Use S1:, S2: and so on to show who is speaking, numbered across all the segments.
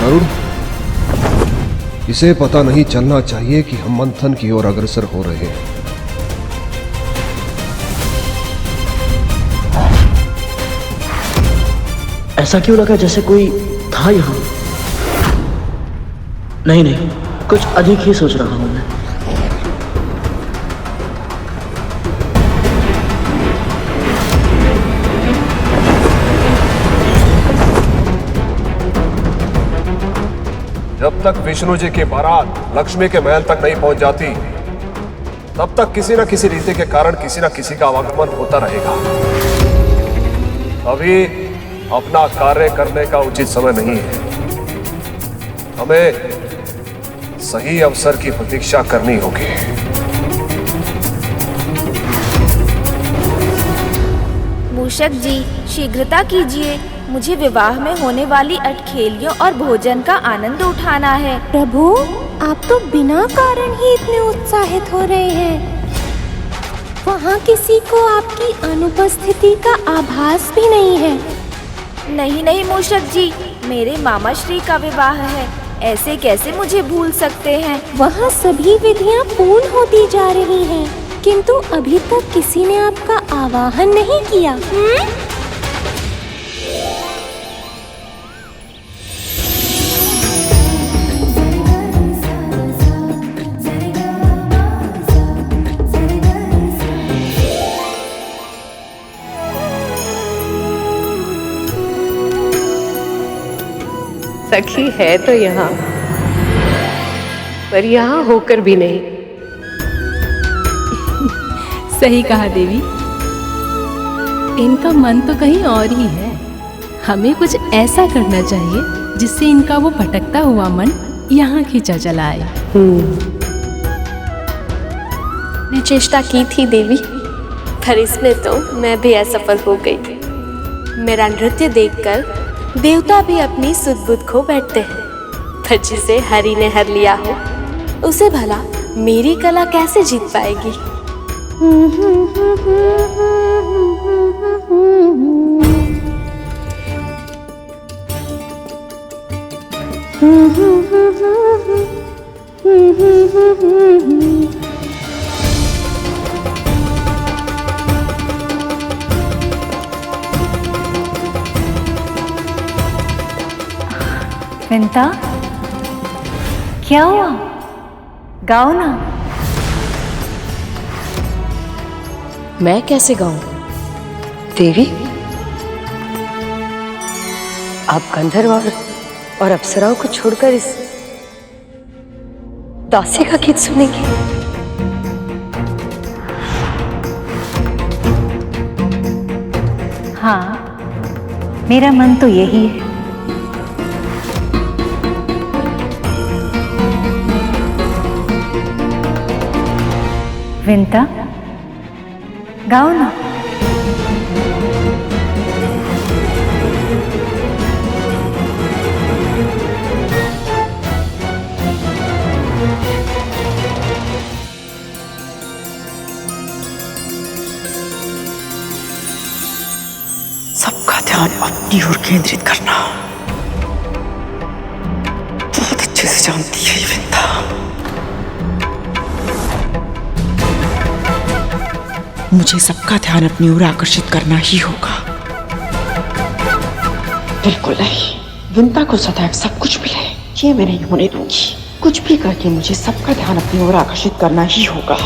S1: गरुड़, इसे पता नहीं चलना चाहिए कि हम मंथन की ओर अग्रसर हो रहे हैं।
S2: ऐसा क्यों लगा जैसे कोई था यहाँ? नहीं, कुछ अधिक ही सोच रहा हूं मैं।
S1: जब तक विष्णु जी की बारात लक्ष्मी के महल तक नहीं पहुंच जाती, तब तक किसी न किसी रीति के कारण किसी न किसी का आवागमन होता रहेगा। अभी अपना कार्य करने का उचित समय नहीं है। हमें सही अवसर की प्रतीक्षा करनी होगी।
S3: मूषक जी, शीघ्रता कीजिए, मुझे विवाह में होने वाली अटखेलियों और भोजन का आनंद उठाना है।
S4: प्रभु, आप तो बिना कारण ही इतने उत्साहित हो रहे हैं। वहाँ किसी को आपकी अनुपस्थिति का आभास भी नहीं है।
S3: नहीं मूषक जी, मेरे मामा श्री का विवाह है, ऐसे कैसे मुझे भूल सकते हैं।
S4: वहाँ सभी विधियाँ पूर्ण होती जा रही हैं, किंतु अभी तक किसी ने आपका आवाहन नहीं किया।
S5: सखी है तो यहाँ, पर यहाँ होकर भी नहीं।
S6: सही कहा देवी, इनका मन तो कहीं और ही है। हमें कुछ ऐसा करना चाहिए जिससे इनका वो भटकता हुआ मन यहाँ खींचा चला आए।
S7: मैं चेष्टा की थी देवी, पर इसमें तो मैं भी असफल हो गई। मेरा नृत्य देखकर देवता भी अपनी सुध-बुध खो बैठते हैं, पर जिसे हरि ने हर लिया हो, उसे भला मेरी कला कैसे जीत पाएगी।
S8: विंता, क्या हुआ? गाओ ना।
S7: मैं कैसे गाऊं?
S5: देवी, आप गंधर्व और अप्सराओं को छोड़कर इस दासी का गीत सुनेंगे?
S8: हाँ, मेरा मन तो यही है। विंता, गाओ ना।
S9: सबका ध्यान अपनी ओर केंद्रित करना बहुत अच्छे से जानती है ये विंता। मुझे सबका ध्यान अपनी ओर आकर्षित करना ही होगा। बिल्कुल नहीं, विंता को सदैव सब कुछ मिले, ये मैं नहीं होने दूंगी। कुछ भी करके मुझे सबका ध्यान अपनी ओर आकर्षित करना ही होगा।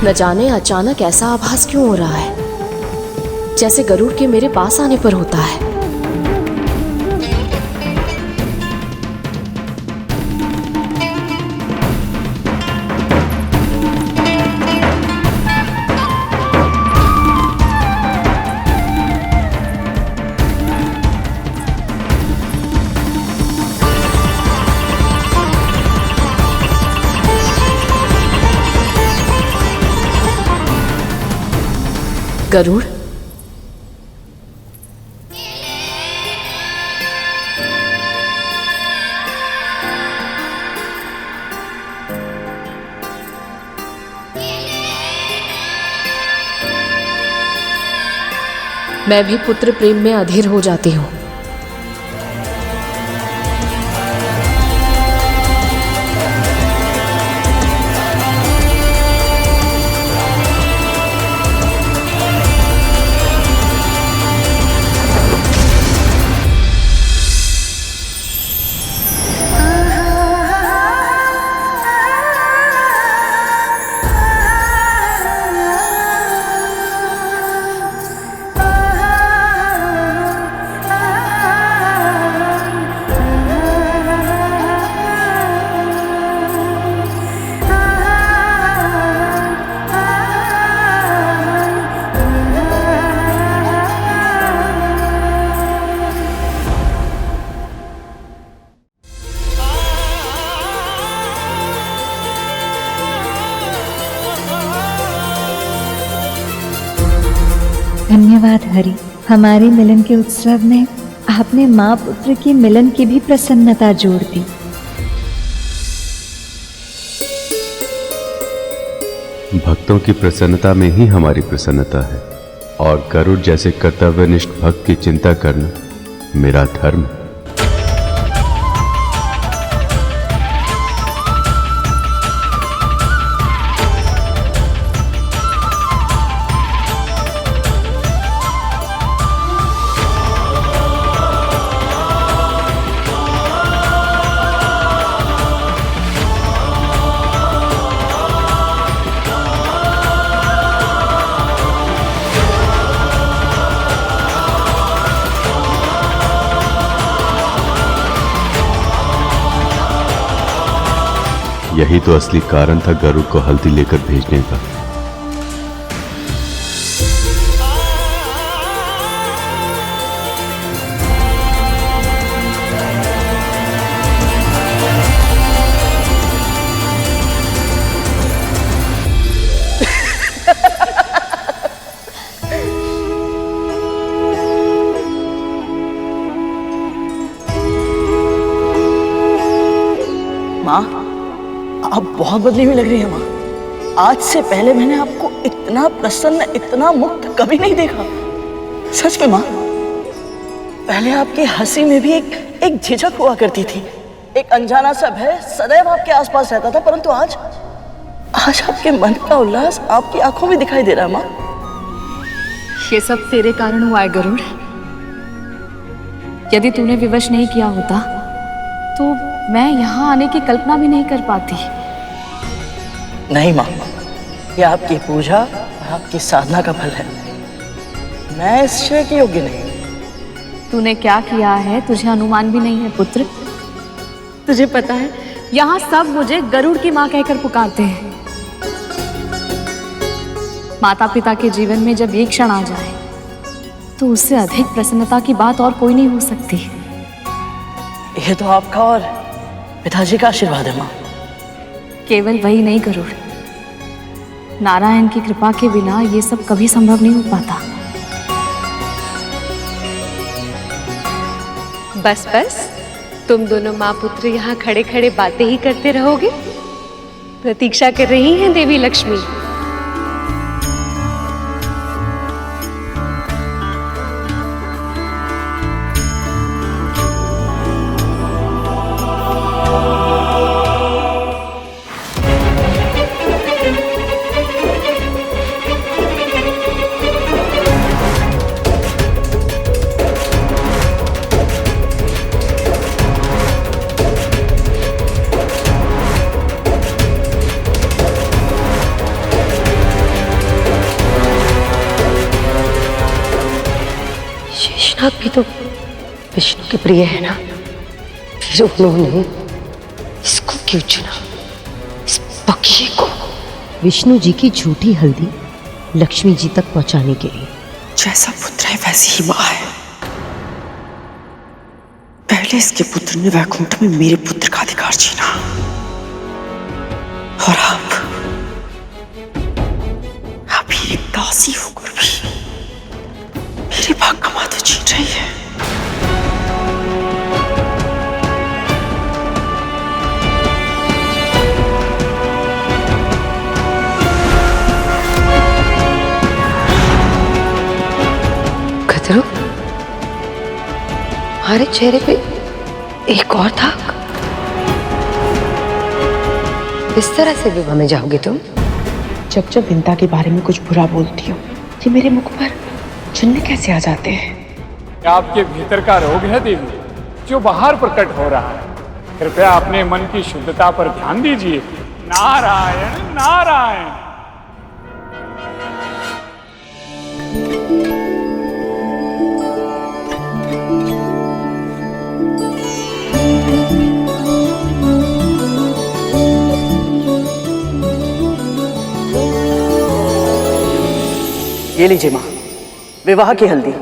S7: न जाने अचानक ऐसा आभास क्यों हो रहा है, जैसे गरुड़ के मेरे पास आने पर होता है। गरुड़, मैं भी पुत्र प्रेम में अधीर हो जाती हूँ।
S8: धन्यवाद हरि, हमारे मिलन के उत्सव में आपने माँ पुत्र की मिलन की भी प्रसन्नता जोड़ दी।
S10: भक्तों की प्रसन्नता में ही हमारी प्रसन्नता है, और गरुड़ जैसे कर्तव्यनिष्ठ भक्त की चिंता करना मेरा धर्म है। यही तो असली कारण था गरुड़ को हल्दी लेकर भेजने का।
S2: माँ, आप बहुत बदली हुई लग रही है माँ। आज से पहले मैंने आपको इतना प्रसन्न, इतना मुक्त कभी नहीं देखा। सच में माँ, पहले आपकी हंसी में भी एक झिझक हुआ करती थी, एक अनजाना सा भय सदैव आपके आसपास रहता था, परंतु आज आपके मन का उल्लास आपकी आंखों में दिखाई दे रहा है माँ।
S6: ये सब तेरे कारण हुआ है गरुड़। यदि तूने विवश नहीं किया होता तो मैं यहाँ आने की कल्पना भी नहीं कर पाती।
S2: नहीं माँ, ये आपकी पूजा, आपकी साधना का फल है। मैं इस श्रेय के योग्य नहीं।
S6: तूने क्या किया है तुझे अनुमान भी नहीं है पुत्र। तुझे पता है यहाँ सब मुझे गरुड़ की माँ कहकर पुकारते हैं। माता पिता के जीवन में जब एक क्षण आ जाए तो उससे अधिक प्रसन्नता की बात और कोई नहीं हो सकती।
S2: ये तो आपका और पिताजी का आशीर्वाद है माँ।
S6: केवल वही नहीं गरुड़, नारायण की कृपा के बिना ये सब कभी संभव नहीं हो पाता।
S7: बस बस, तुम दोनों माँ पुत्र यहाँ खड़े खड़े बातें ही करते रहोगे। प्रतीक्षा कर रही हैं देवी लक्ष्मी।
S5: शेषनाग भी तो विष्णु के प्रिय है ना, फिर उन्होंने इसको क्यों चुना, इस बकिए को? विष्णु जी की झूठी हल्दी लक्ष्मी जी तक पहुंचाने के लिए।
S9: जैसा पुत्र है वैसी ही माँ है। पहले इसके पुत्र ने वैकुंठ में मेरे पुत्र का अधिकार छीना, और अभी एक दासी होकर भी मेरे भाग का माता छीन रही है।
S5: खतरू, हमारे चेहरे पे एक और दाग। इस तरह से विवाह में जाओगे तुम?
S9: जब जब विंता के बारे में कुछ बुरा बोलती हो, ये मेरे मुख पर चुन्ने कैसे आ जाते हैं?
S11: आपके भीतर का रोग है देवी, जो बाहर प्रकट हो रहा है। कृपया अपने मन की शुद्धता पर ध्यान दीजिए। नारायण नारायण।
S2: ये लीजिए माँ, विवाह की हल्दी।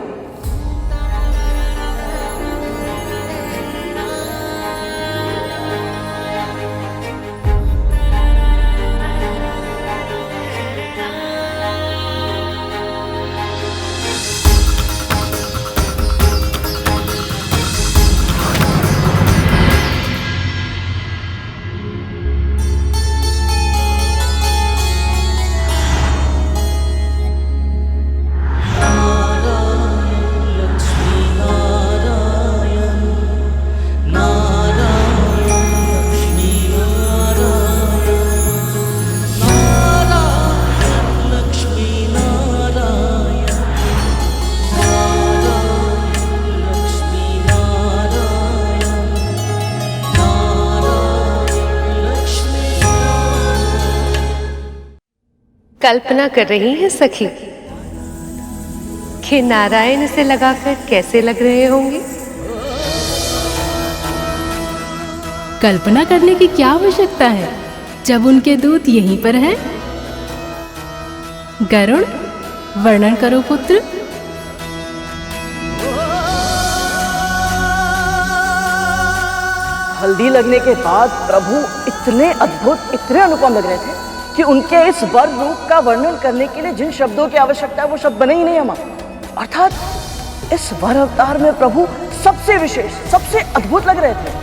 S7: कल्पना कर रही हैं सखी कि नारायण से लगाकर कैसे लग रहे होंगे?
S6: कल्पना करने की क्या आवश्यकता है जब उनके दूत यहीं पर हैं? गरुड़, वर्णन करो पुत्र।
S2: हल्दी लगने के बाद प्रभु इतने अद्भुत, इतने अनुपम लग रहे थे कि उनके इस वर रूप का वर्णन करने के लिए जिन शब्दों की आवश्यकता है वो शब्द बने ही नहीं हमारा। अर्थात इस वर अवतार में प्रभु सबसे विशेष, सबसे अद्भुत लग रहे थे।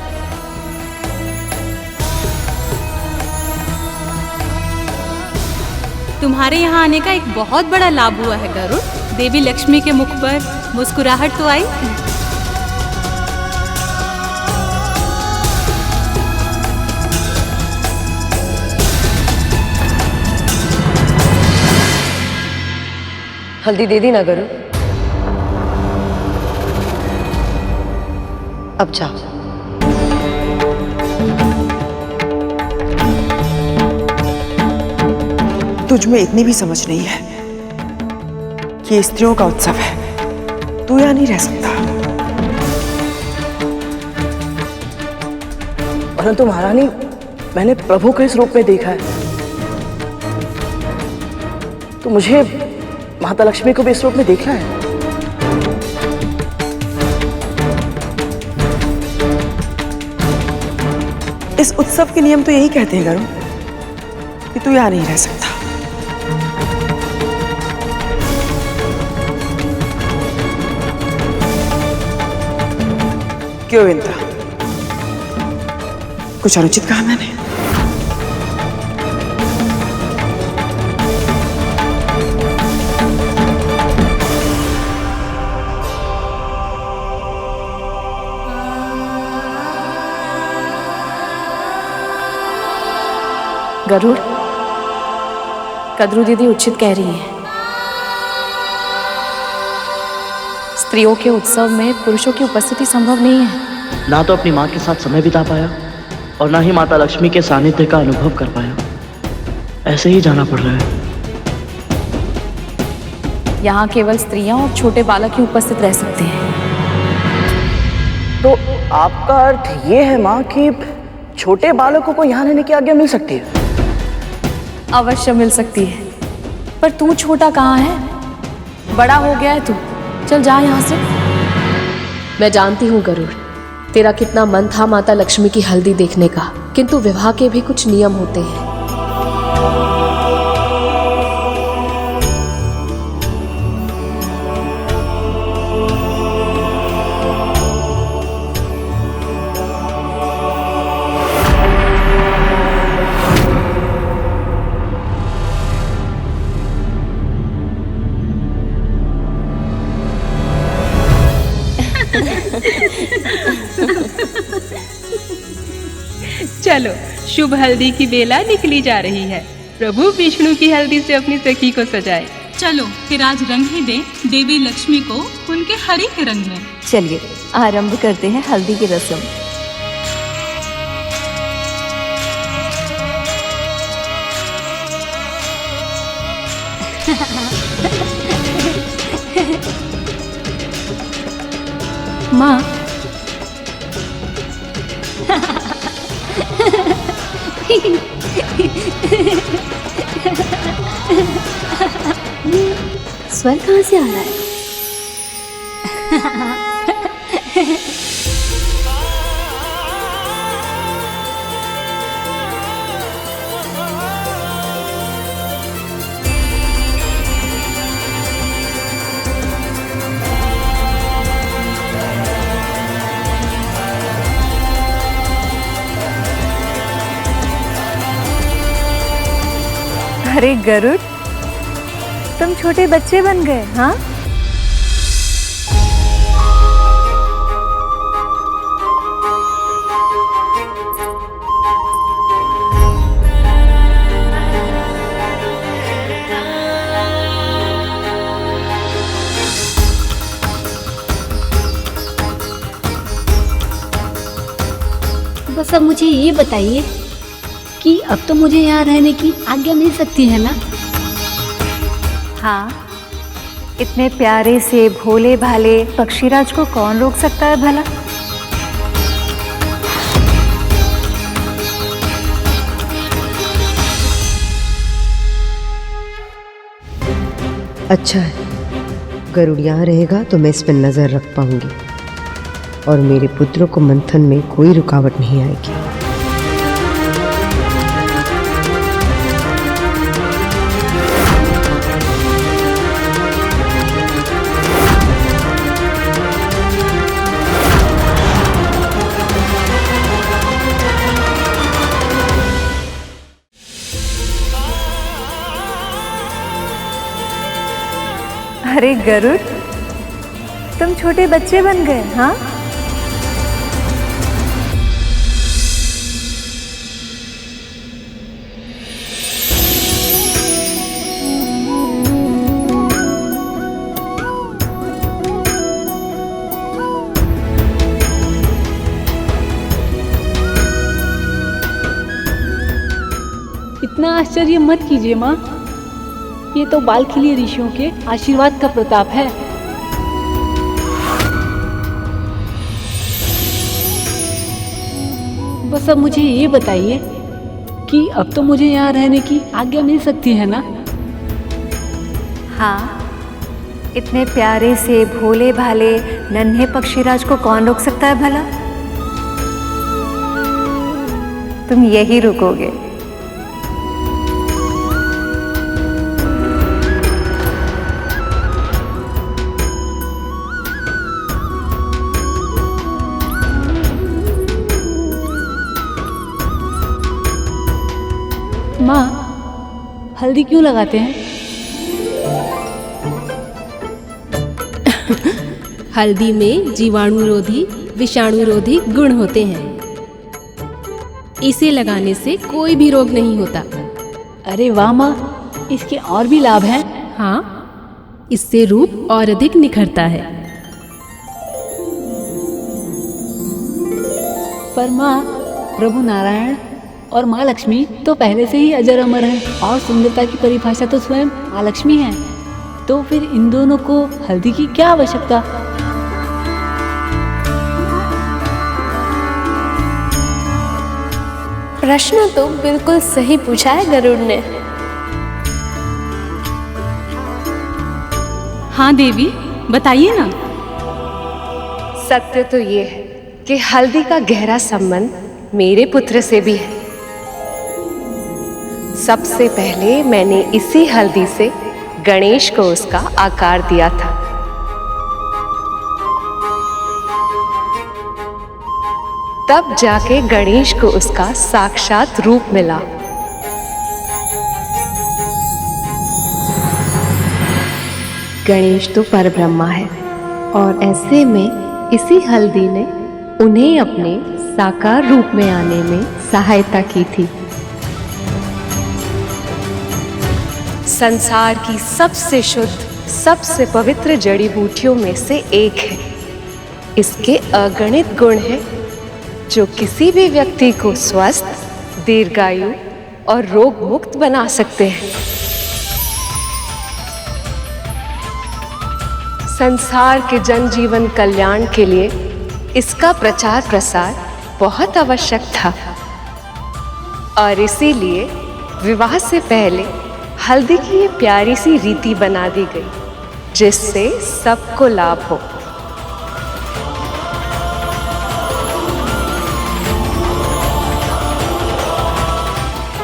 S12: तुम्हारे यहाँ आने का एक बहुत बड़ा लाभ हुआ है गरुड़। देवी लक्ष्मी के मुख पर मुस्कुराहट तो आई।
S5: हल्दी दे दी ना गरुड़, अब जाओ।
S9: तुझ में इतनी भी समझ नहीं है कि स्त्रियों का उत्सव है, तू यहाँ नहीं रह सकता।
S2: परंतु महारानी, मैंने प्रभु को इस रूप में देखा है, तो मुझे माता लक्ष्मी को भी इस रूप में देखना है।
S9: इस उत्सव के नियम तो यही कहते हैं गरुड़ कि तू यहाँ नहीं रह सकता। क्यों विंता, कुछ अनुचित कहा मैंने?
S3: गरुड़, कद्रू दीदी उचित कह रही है। स्त्रियों के उत्सव में पुरुषों की उपस्थिति संभव नहीं है।
S13: ना तो अपनी माँ के साथ समय बिता पाया और ना ही माता लक्ष्मी के सानिध्य का अनुभव कर पाया। ऐसे ही जाना पड़ रहा है।
S3: यहाँ केवल स्त्रियां और छोटे बालक ही उपस्थित रह सकते हैं।
S2: तो आपका अर्थ ये है माँ कि छोटे बालकों को यहाँ रहने की आज्ञा मिल सकती है?
S7: अवश्य मिल सकती है, पर तू छोटा कहाँ है? बड़ा हो गया है तू, चल जा यहाँ से। मैं जानती हूँ गरुड़, तेरा कितना मन था माता लक्ष्मी की हल्दी देखने का, किंतु विवाह के भी कुछ नियम होते हैं।
S12: चलो, शुभ हल्दी की बेला निकली जा रही है। प्रभु विष्णु की हल्दी से अपनी सखी को सजाए।
S14: चलो फिर आज रंग ही दे देवी लक्ष्मी को उनके हरी के रंग में।
S8: चलिए आरंभ करते हैं हल्दी की रस्म।
S12: माँ,
S4: स्वर कहाँ से आ रहा है?
S8: अरे गरुड़, तुम छोटे बच्चे बन गए, हाँ?
S15: बस अब मुझे ये बताइए कि अब तो मुझे यहाँ रहने की आज्ञा मिल सकती है ना?
S8: हाँ, इतने प्यारे से भोले भाले पक्षीराज को कौन रोक सकता है भला?
S5: अच्छा है, गरुड़ यहाँ रहेगा तो मैं इस पर नजर रख पाऊंगी और मेरे पुत्रों को मंथन में कोई रुकावट नहीं आएगी।
S8: अरे गरुड़, तुम छोटे बच्चे बन गए, हाँ?
S12: इतना आश्चर्य मत कीजिए माँ, ये तो बाल खिली ऋषियों के आशीर्वाद का प्रताप है। बस अब मुझे ये बताइए कि अब तो मुझे यहाँ रहने की आज्ञा मिल सकती है ना?
S8: हाँ, इतने प्यारे से भोले भाले नन्हे पक्षीराज को कौन रोक सकता है भला? तुम यही रुकोगे।
S12: माँ, हल्दी क्यों लगाते हैं?
S6: हल्दी में जीवाणुरोधी विषाणुरोधी गुण होते हैं। इसे लगाने से कोई भी रोग नहीं होता।
S12: अरे वाह माँ, इसके और भी लाभ हैं?
S6: हाँ, इससे रूप और अधिक निखरता है।
S12: पर माँ, प्रभु नारायण और माँ लक्ष्मी तो पहले से ही अजर अमर हैं और सुंदरता की परिभाषा तो स्वयं माँ लक्ष्मी है, तो फिर इन दोनों को हल्दी की क्या आवश्यकता?
S7: प्रश्न तो बिल्कुल सही पूछा है गरुड़ ने।
S14: हाँ देवी, बताइए ना।
S7: सत्य तो ये है कि हल्दी का गहरा संबंध मेरे पुत्र से भी है। सबसे पहले मैंने इसी हल्दी से गणेश को उसका आकार दिया था। तब जाके गणेश को उसका साक्षात रूप मिला। गणेश तो परब्रह्मा है और ऐसे में इसी हल्दी ने उन्हें अपने साकार रूप में आने में सहायता की थी। संसार की सबसे शुद्ध, सबसे पवित्र जड़ी बूटियों में से एक है। इसके अगणित गुण हैं जो किसी भी व्यक्ति को स्वस्थ, दीर्घायु और रोग मुक्त बना सकते हैं। संसार के जनजीवन कल्याण के लिए इसका प्रचार प्रसार बहुत आवश्यक था और इसीलिए विवाह से पहले हल्दी की ये प्यारी सी रीति बना दी गई जिससे सबको लाभ हो।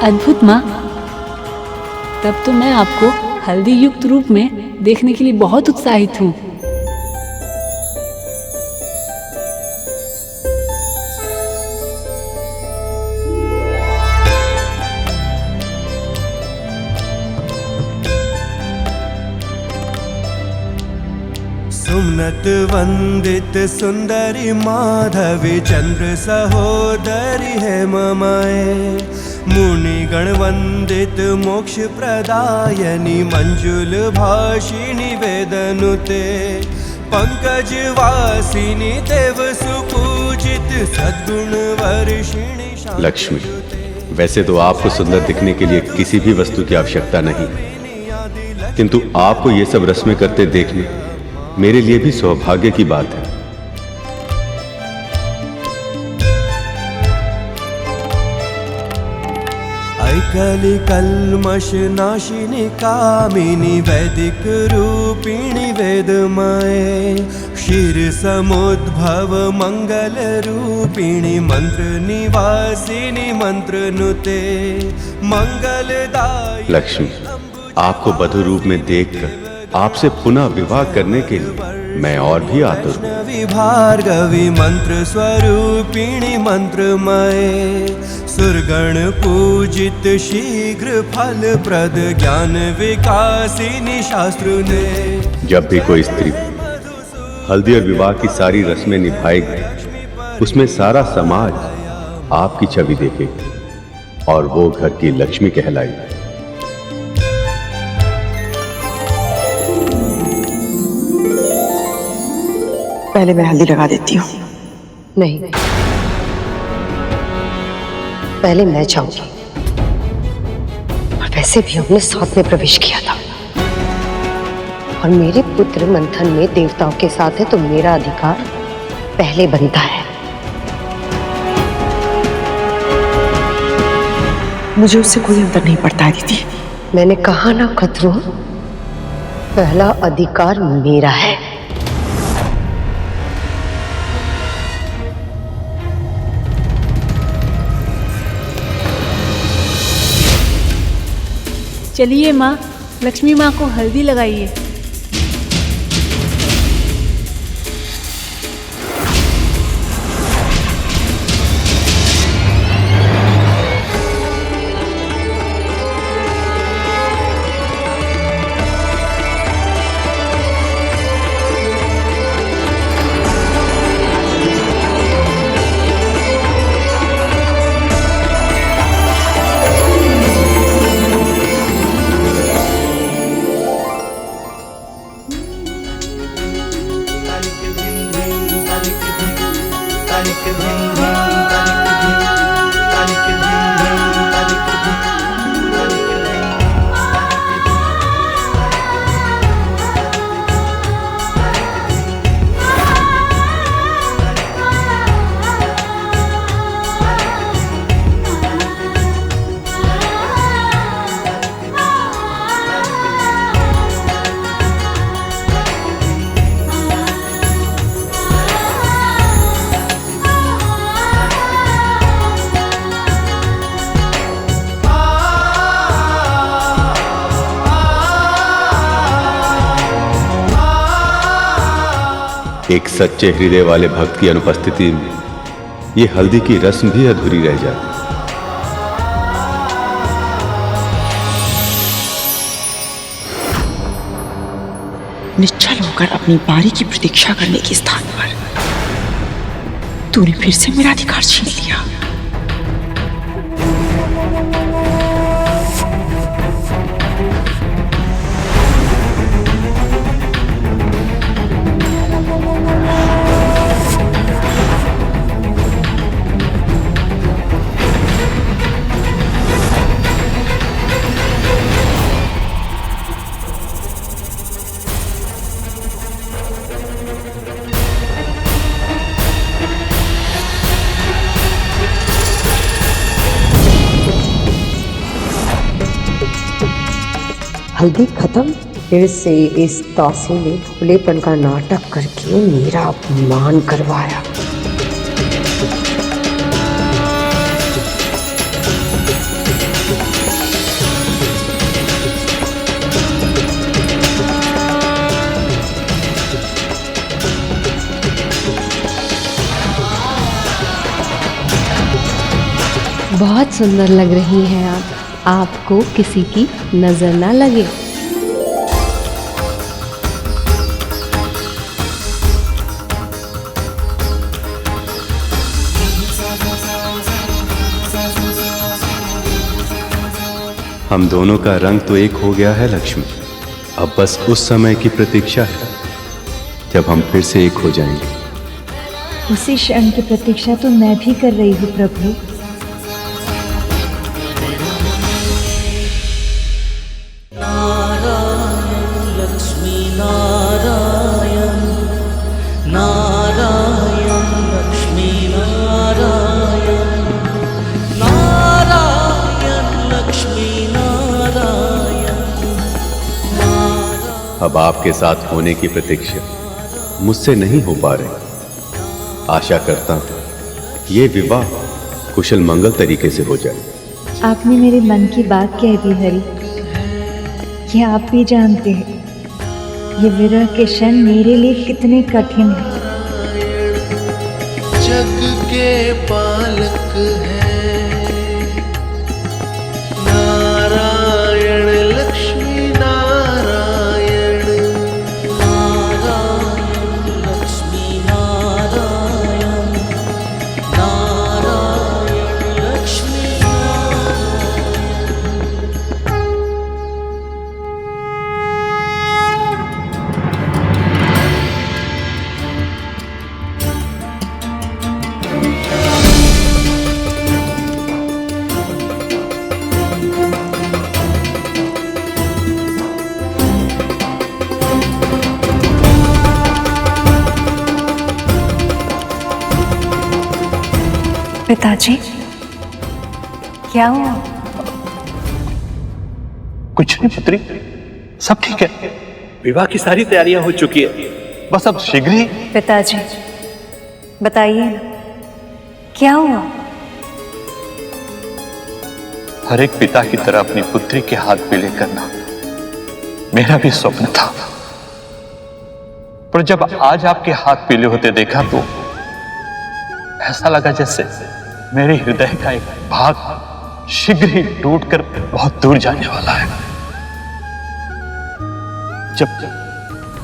S12: अद्भुत माँ, तब तो मैं आपको हल्दी युक्त रूप में देखने के लिए बहुत उत्साहित हूँ।
S16: सुमनत वंदित सुंदरी माधवी चंद्र सहोदरी है ममाए, मुनि गण वंदित मोक्ष प्रदायनी मंजुल भाषिणी वेदनुते, पंकज वासिनी देव सुपूजित सद्गुण वर्षिणी।
S10: लक्ष्मी, वैसे तो आपको सुंदर दिखने के लिए किसी भी वस्तु की आवश्यकता नहीं, किंतु आपको ये सब रस्में करते देखने मेरे लिए भी सौभाग्य की बात है।
S16: ऐकली कल्मष नाशिनी कामिनी वैदिक रूपिणी वेदमाए, क्षीर समुद्भव मंगल रूपिणी मंत्र निवासिनी मंत्र नुते, मंगलदायी।
S10: लक्ष्मी, आपको वधु रूप में देखकर आपसे पुनः विवाह करने के लिए मैं और भी आतुर हूँ।
S16: भार्गवी मंत्र स्वरूपिणी मंत्रमय, सुरगण पूजित शीघ्र फल प्रद ज्ञान विकासिनी शास्त्र ने।
S10: जब भी कोई स्त्री हल्दी और विवाह की सारी रस्में निभाएगी, उसमें सारा समाज आपकी छवि देखेगी और वो घर की लक्ष्मी कहलाएगी।
S9: पहले मैं हल्दी लगा देती हूँ।
S5: नहीं, पहले मैं जाऊंगी। और वैसे भी हमने साथ में प्रवेश किया था और मेरे पुत्र मंथन में देवताओं के साथ है तो मेरा अधिकार पहले बनता है।
S9: मुझे उससे कोई अंतर नहीं पड़ता है दीदी।
S5: मैंने कहा ना खतरो, पहला अधिकार मेरा है।
S12: चलिए माँ, लक्ष्मी माँ को हल्दी लगाइए।
S10: एक सच्चे हृदय वाले भक्त की अनुपस्थिति में ये हल्दी की रस्म भी अधूरी रह जाती।
S9: निश्चल होकर अपनी बारी की प्रतीक्षा करने के स्थान पर तूने फिर से मेरा अधिकार छीन लिया।
S5: हल्दी खत्म। फिर से इस तासी ने भोलेपन का नाटक करके मेरा अपमान करवाया।
S6: बहुत सुंदर लग रही हैं आप। आपको किसी की नजर ना लगे।
S10: हम दोनों का रंग तो एक हो गया है लक्ष्मी। अब बस उस समय की प्रतीक्षा है जब हम फिर से एक हो जाएंगे।
S8: उसी क्षण की प्रतीक्षा तो मैं भी कर रही हूँ प्रभु।
S10: अब आपके साथ होने की प्रतीक्षा मुझसे नहीं हो पा रही। आशा करता हूं ये विवाह कुशल मंगल तरीके से हो जाए।
S8: आपने मेरे मन की बात कह दी हरि। ये आप भी जानते हैं ये विरह के क्षण मेरे लिए कितने कठिन हैं।
S16: जग के पालक है नारायण लक्ष्मी नारायण नारायण लक्ष्मी नारायण नारायण लक्ष्मी
S17: पिताजी क्या हुआ?
S18: कुछ नहीं पुत्री, सब ठीक है। विवाह की सारी तैयारियां हो चुकी है, बस अब शीघ्र ही।
S17: पिताजी बताइए ना क्या हुआ?
S18: हर एक पिता की तरह अपनी पुत्री के हाथ पीले करना मेरा भी स्वप्न था, पर जब आज आपके हाथ पीले होते देखा तो ऐसा लगा जैसे मेरे हृदय का एक भाग शीघ्र ही टूटकर बहुत दूर जाने वाला है। जब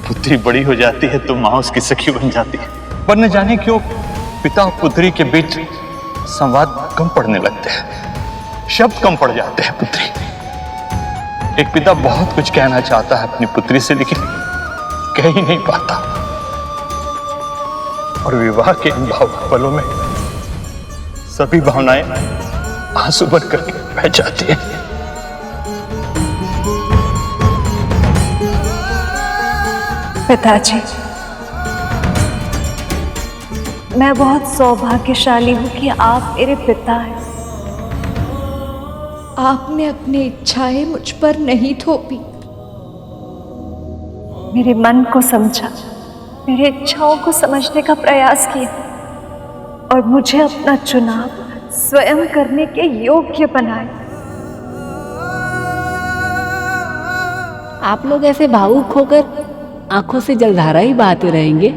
S18: पुत्री बड़ी हो जाती है तो मां उसकी सखी बन जाती है, पर न जाने क्यों पिता और पुत्री के बीच संवाद कम पड़ने लगते हैं, शब्द कम पड़ जाते हैं। पुत्री एक पिता बहुत कुछ कहना चाहता है अपनी पुत्री से, लेकिन कह ही नहीं पाता, और विवाह के इन भावुक पलों में सभी भावनाएं आंसू बन करके बह जाती हैं।
S17: पिताजी मैं बहुत सौभाग्यशाली हूँ कि आप मेरे पिता हैं।
S8: आपने अपनी इच्छाएं मुझ पर नहीं थोपी।
S17: मेरे मन को समझा, मेरी इच्छाओं को समझने का प्रयास किया और मुझे अपना चुनाव स्वयं करने के योग्य बनाए।
S12: आप लोग ऐसे भावुक होकर आंखों से जलधारा ही बहाते रहेंगे?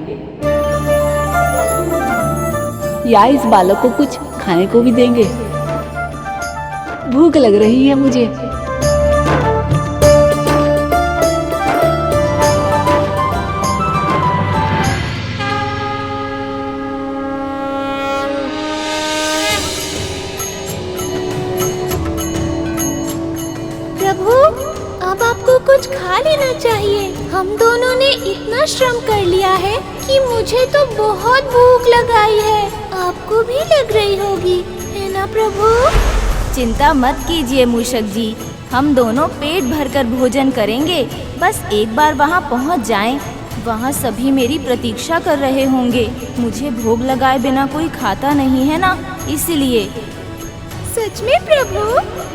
S12: या इस बालक को कुछ खाने को भी देंगे। भूख लग रही है मुझे।
S4: प्रभु, अब आपको कुछ खा लेना चाहिए। हम दोनों ने इतना श्रम कर लिया है कि मुझे तो बहुत भूख लगाई है। आपको भी लग रही होगी, है ना प्रभु?
S3: चिंता मत कीजिए मूषक जी, हम दोनों पेट भरकर भोजन करेंगे। बस एक बार वहाँ पहुँच जाएं, वहाँ सभी मेरी प्रतीक्षा कर रहे होंगे। मुझे भोग लगाए बिना कोई खाता नहीं है ना, इसलिए।
S4: सच में प्रभु?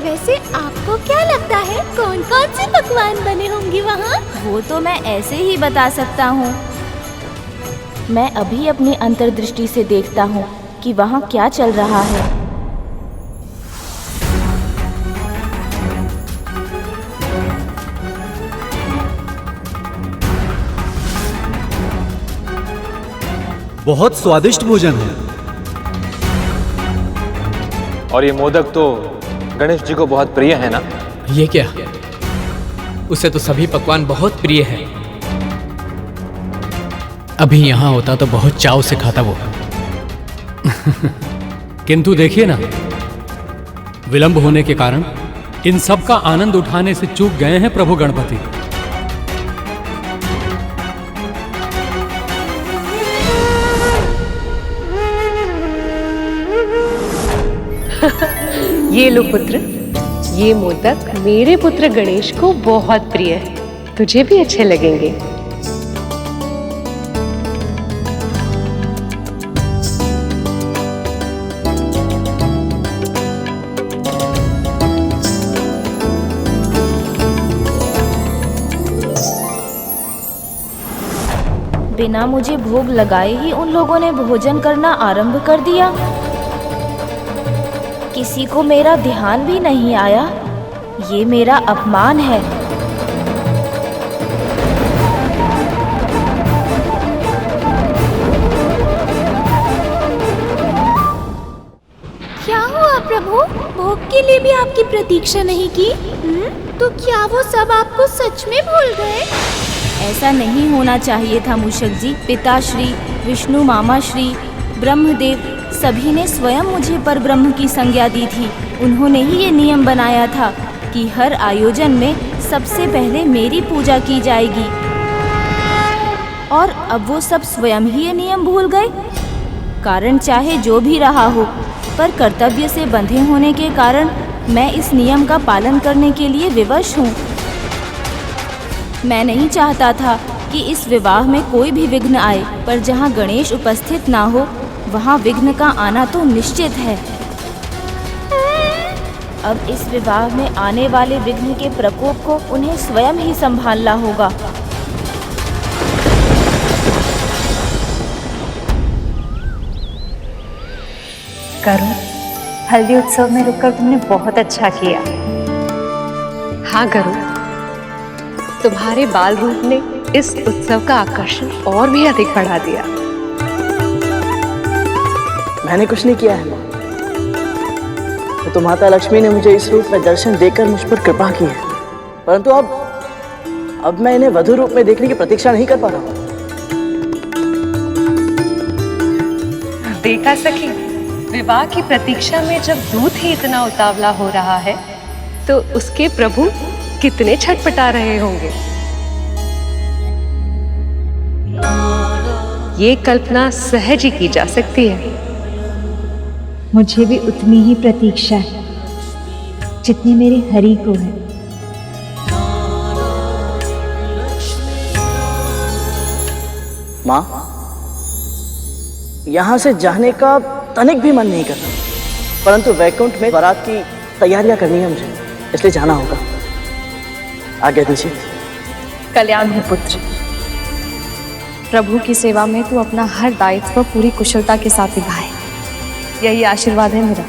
S4: वैसे आपको क्या लगता है कौन कौन से पकवान बने होंगे वहाँ?
S3: वो तो मैं ऐसे ही बता सकता हूँ। मैं अभी अपनी अंतर्दृष्टि से देखता हूँ कि वहाँ क्या चल रहा है।
S19: बहुत स्वादिष्ट भोजन है।
S20: और ये मोदक तो गणेश जी को बहुत प्रिय है ना?
S21: ये क्या, उसे तो सभी पकवान बहुत प्रिय हैं। अभी यहाँ होता तो बहुत चाव से खाता वो। किंतु देखिए ना, विलंब होने के कारण इन सब का आनंद उठाने से चूक गए हैं प्रभु गणपति।
S7: ये लो पुत्र, ये मोदक मेरे पुत्र गणेश को बहुत प्रिय है, तुझे भी अच्छे लगेंगे।
S3: बिना मुझे भोग लगाए ही उन लोगों ने भोजन करना आरंभ कर दिया। किसी को मेरा ध्यान भी नहीं आया। ये मेरा अपमान है।
S4: क्या हुआ प्रभु? भोग के लिए भी आपकी प्रतीक्षा नहीं की? तो क्या वो सब आपको सच में भूल गए?
S3: ऐसा नहीं होना चाहिए था मूषक जी। पिताश्री, विष्णु मामा श्री, ब्रह्मदेव सभी ने स्वयं मुझे परब्रह्म की संज्ञा दी थी। उन्होंने ही ये नियम बनाया था कि हर आयोजन में सबसे पहले मेरी पूजा की जाएगी। और अब वो सब स्वयं ही ये नियम भूल गए। कारण चाहे जो भी रहा हो, पर कर्तव्य से बंधे होने के कारण मैं इस नियम का पालन करने के लिए विवश हूँ। मैं नहीं चाहता था कि इस विवाह में कोई भी विघ्न आए, पर जहाँ गणेश उपस्थित ना हो वहाँ विघ्न का आना तो निश्चित है। अब इस विवाह में आने वाले विघ्न के प्रकोप को उन्हें स्वयं ही संभालना होगा।
S17: करुण, हल्दी उत्सव में रुककर तुमने बहुत अच्छा किया।
S7: हाँ करुण, तुम्हारे बाल रूप ने इस उत्सव का आकर्षण और भी अधिक बढ़ा दिया।
S2: मैंने कुछ नहीं किया है माँ, तो माता लक्ष्मी ने मुझे इस रूप में दर्शन देकर मुझ पर कृपा की है। परंतु अब मैं इन्हें वधु रूप में देखने की प्रतीक्षा नहीं कर पा रहा हूँ।
S7: देखा सखी, विवाह की प्रतीक्षा में जब दूत ही इतना उतावला हो रहा है तो उसके प्रभु कितने छटपटा रहे होंगे। ये कल्पना सहज ही की जा सकती है।
S8: मुझे भी उतनी ही प्रतीक्षा है जितनी मेरे हरि को है।
S2: माँ, यहाँ से जाने का तनिक भी मन नहीं करता, परंतु वैकुंठ में बारात की तैयारियां करनी है मुझे, इसलिए जाना होगा। आज्ञा दीजिए।
S17: कल्याण हो पुत्र। प्रभु की सेवा में तू अपना हर दायित्व पूरी कुशलता के साथ निभाए, यही आशीर्वाद है मेरा।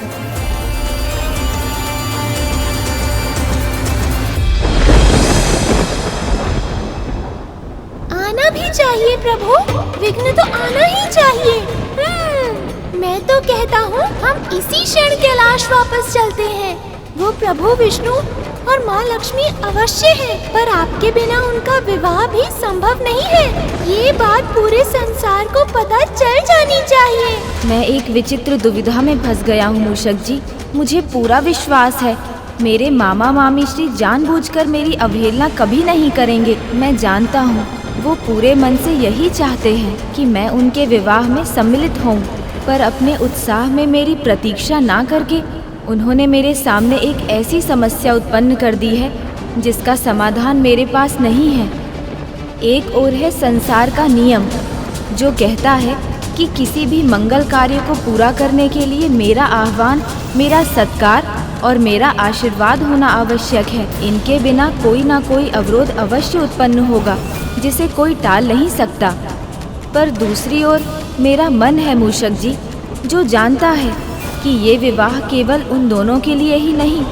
S4: आना भी चाहिए प्रभु, विघ्न तो आना ही चाहिए। मैं तो कहता हूँ हम इसी क्षण कैलाश वापस चलते हैं। वो प्रभु विष्णु और माँ लक्ष्मी अवश्य है, पर आपके बिना उनका विवाह भी संभव नहीं है। ये बात पूरे संसार को पता चल जानी चाहिए।
S3: मैं एक विचित्र दुविधा में फंस गया हूँ मूषक जी। मुझे पूरा विश्वास है मेरे मामा मामी श्री जानबूझकर मेरी अवहेलना कभी नहीं करेंगे। मैं जानता हूँ वो पूरे मन से यही चाहते हैं कि मैं उनके विवाह में सम्मिलित होऊं, पर अपने उत्साह में मेरी प्रतीक्षा ना करके उन्होंने मेरे सामने एक ऐसी समस्या उत्पन्न कर दी है जिसका समाधान मेरे पास नहीं है। एक ओर है संसार का नियम जो कहता है कि किसी भी मंगल कार्य को पूरा करने के लिए मेरा आह्वान, मेरा सत्कार और मेरा आशीर्वाद होना आवश्यक है। इनके बिना कोई ना कोई अवरोध अवश्य उत्पन्न होगा जिसे कोई टाल नहीं सकता। पर दूसरी ओर मेरा मन है मूषक जी, जो जानता है कि ये विवाह केवल उन दोनों के लिए ही नहीं,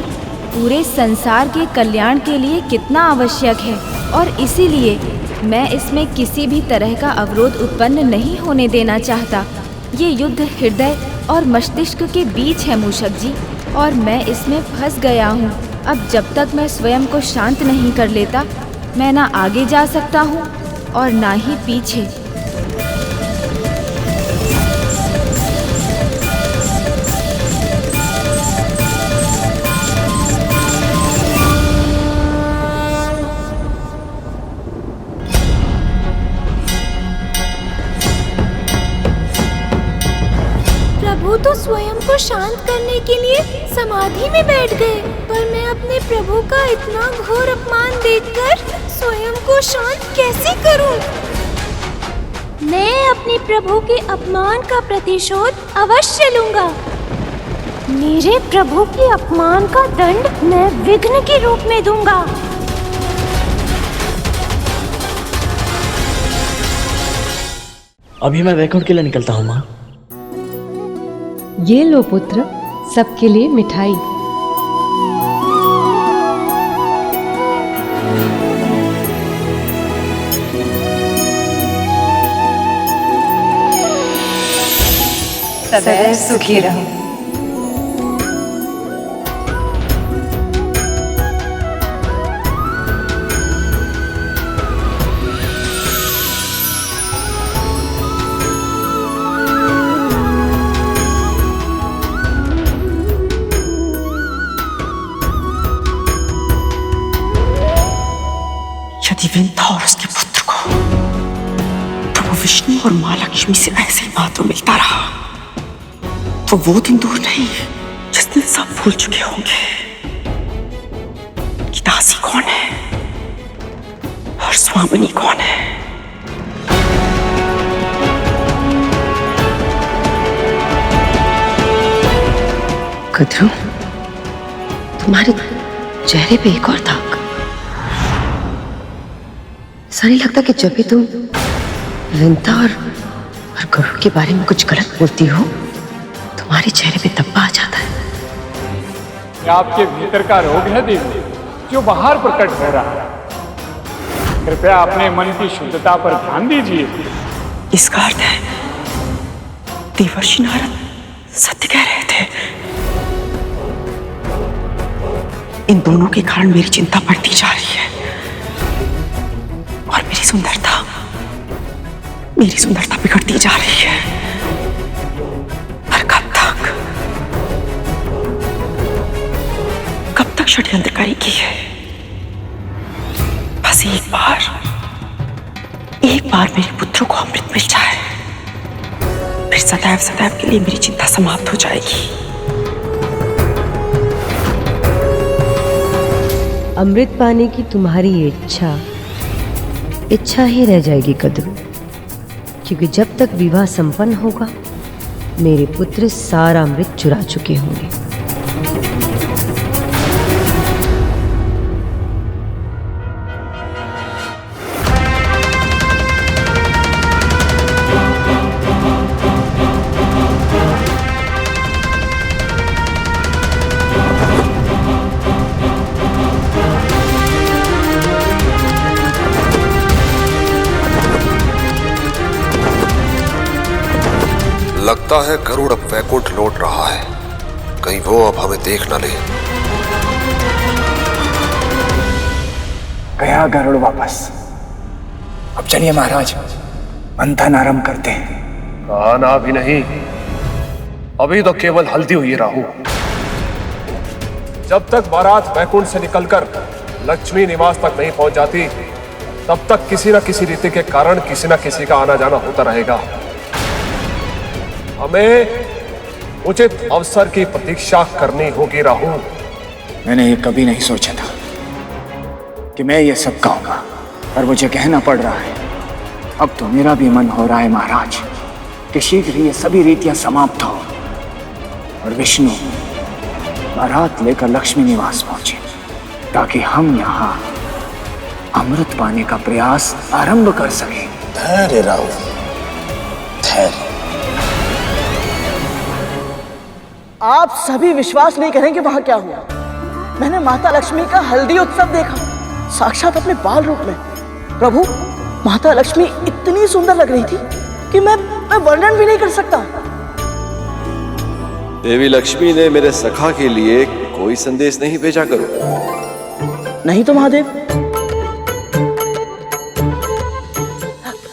S3: पूरे संसार के कल्याण के लिए कितना आवश्यक है, और इसीलिए मैं इसमें किसी भी तरह का अवरोध उत्पन्न नहीं होने देना चाहता। ये युद्ध हृदय और मस्तिष्क के बीच है मूषक जी, और मैं इसमें फंस गया हूँ। अब जब तक मैं स्वयं को शांत नहीं कर लेता, मैं ना आगे जा सकता हूँ और ना ही पीछे।
S4: प्रभु तो स्वयं को शांत करने के लिए समाधि में बैठ गए, पर मैं अपने प्रभु का इतना घोर अपमान देखकर स्वयं को शांत कैसे करूं? मैं अपने प्रभु के अपमान का प्रतिशोध अवश्य लूंगा। मेरे प्रभु के अपमान का दंड मैं विघ्न के रूप में दूंगा।
S13: अभी मैं वैकुंठ के लिए निकलता हूँ माँ।
S5: ये लो पुत्र, सबके लिए मिठाई।
S17: सदैव सुखी रहो।
S9: यदि विंता और उसके पुत्र को प्रभु विष्णु और माँ लक्ष्मी से ऐसे ही महत्व मिलता रहा तो वो दिन दूर नहीं जिस दिन सब भूल चुके होंगे कि दासी कौन है और स्वामिनी कौन है।
S5: कद्रू, तुम्हारे चेहरे पे एक और दाग। ऐसा नहीं लगता कि जब भी तुम विंता और गरुड़ के बारे में कुछ गलत बोलती हो, तुम्हारे चेहरे पे धब्बा आ जाता है।
S11: ये आपके भीतर का रोग है देवी, जो बाहर प्रकट हो रहा है। कृपया अपने मन की शुद्धता पर ध्यान दीजिए।
S9: इसका अर्थ है देवर्षि नारद सत्य कह रहे थे। इन दोनों के कारण मेरी चिंता बढ़ती जा रही है और मेरी सुंदरता बिगड़ती जा रही है। पर कब तक षड्यंत्र करेगी है? बस एक बार मेरे पुत्रों को अमृत मिल जाए, फिर सदैव के लिए मेरी चिंता समाप्त हो जाएगी।
S5: अमृत पाने की तुम्हारी इच्छा ही रह जाएगी कद्रू, क्योंकि जब तक विवाह संपन्न होगा मेरे पुत्र सारा अमृत चुरा चुके होंगे।
S1: लगता लगता है गरुड़ अब वैकुंठ लौट रहा है, कहीं वो अब हमें देख न ले।
S11: गया गरुड़ वापस। अब चलिए महाराज, मंथन आरंभ करते हैं।
S1: आना भी नहीं, अभी तो केवल हल्दी हुई राहु। जब तक बारात वैकुंठ से निकलकर लक्ष्मी निवास तक नहीं पहुंच जाती, तब तक किसी न किसी रीति के कारण किसी न किसी का आना जाना होता रहेगा। हमें उचित अवसर की प्रतीक्षा करनी होगी राहु।
S11: मैंने ये कभी नहीं सोचा था कि मैं ये सब कहूंगा, पर मुझे कहना पड़ रहा है। अब तो मेरा भी मन हो रहा है महाराज कि शीघ्र ही ये सभी रीतियां समाप्त हो और विष्णु बारात लेकर लक्ष्मी निवास पहुंचे, ताकि हम यहाँ अमृत पाने का प्रयास आरंभ कर सके।
S22: धैर्य राहु, धैर्य।
S2: आप सभी विश्वास नहीं करेंगे वहां क्या हुआ। मैंने माता लक्ष्मी का हल्दी उत्सव देखा, साक्षात अपने बाल रूप में। प्रभु, माता लक्ष्मी इतनी सुंदर लग रही थी कि मैं वर्णन भी नहीं कर सकता।
S23: देवी लक्ष्मी ने मेरे सखा के लिए कोई संदेश नहीं भेजा करो।
S2: नहीं तो महादेव,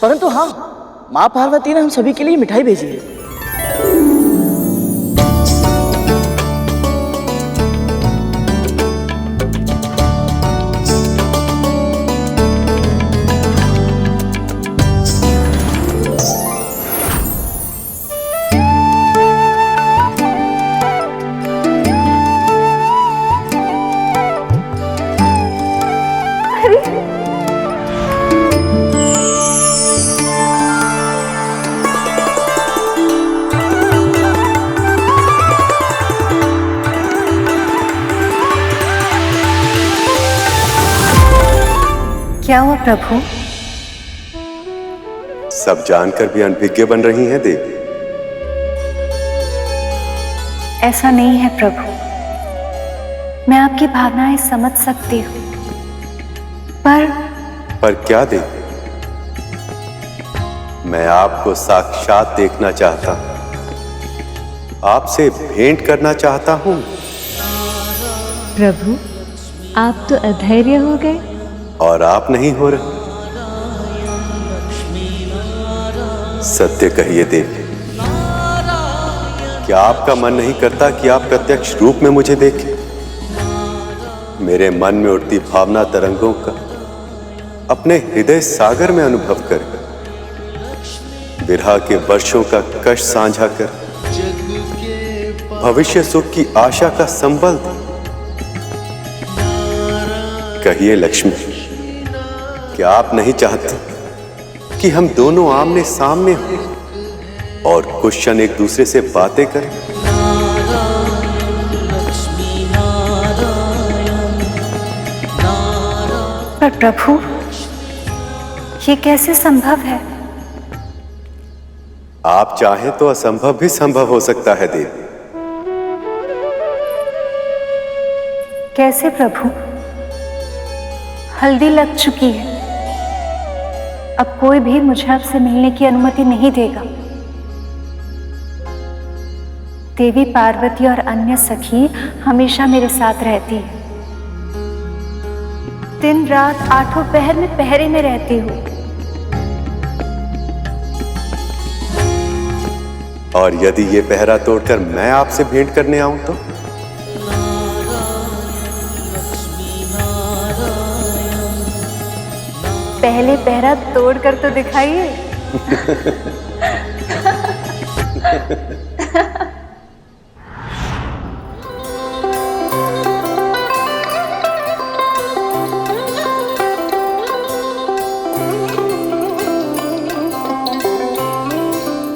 S2: परंतु हाँ, माँ पार्वती ने हम सभी के लिए मिठाई भेजी है।
S17: क्या हुआ प्रभु?
S10: सब जानकर भी अनभिज्ञ बन रही हैं देवी।
S17: ऐसा नहीं है प्रभु, मैं आपकी भावनाएं समझ सकती हूँ, पर
S10: क्या देवी? मैं आपको साक्षात देखना चाहता हूं, आपसे भेंट करना चाहता हूं।
S8: प्रभु, आप तो अधैर्य हो गए।
S10: और आप नहीं हो रहे। सत्य कहिए देवी, क्या आपका मन नहीं करता कि आप प्रत्यक्ष रूप में मुझे देखें? मेरे मन में उठती भावना तरंगों का अपने हृदय सागर में अनुभव कर, विरह के वर्षों का कष्ट साझा कर, भविष्य सुख की आशा का संबल दे। कहिए लक्ष्मी, क्या आप नहीं चाहते कि हम दोनों आमने सामने हों और कुछ क्षण एक दूसरे से बातें करें?
S17: पर प्रभु, ये कैसे संभव है?
S10: आप चाहें तो असंभव भी संभव हो सकता है देवी।
S17: कैसे प्रभु? हल्दी लग चुकी है, अब कोई भी मुझे आपसे मिलने की अनुमति नहीं देगा। देवी पार्वती और अन्य सखी हमेशा मेरे साथ रहती है। दिन रात आठों पहर में पहरे में रहती हूँ।
S10: और यदि ये पहरा तोड़कर मैं आपसे भेंट करने आऊं तो?
S17: पहले पहरा तोड़ कर तो दिखाइए।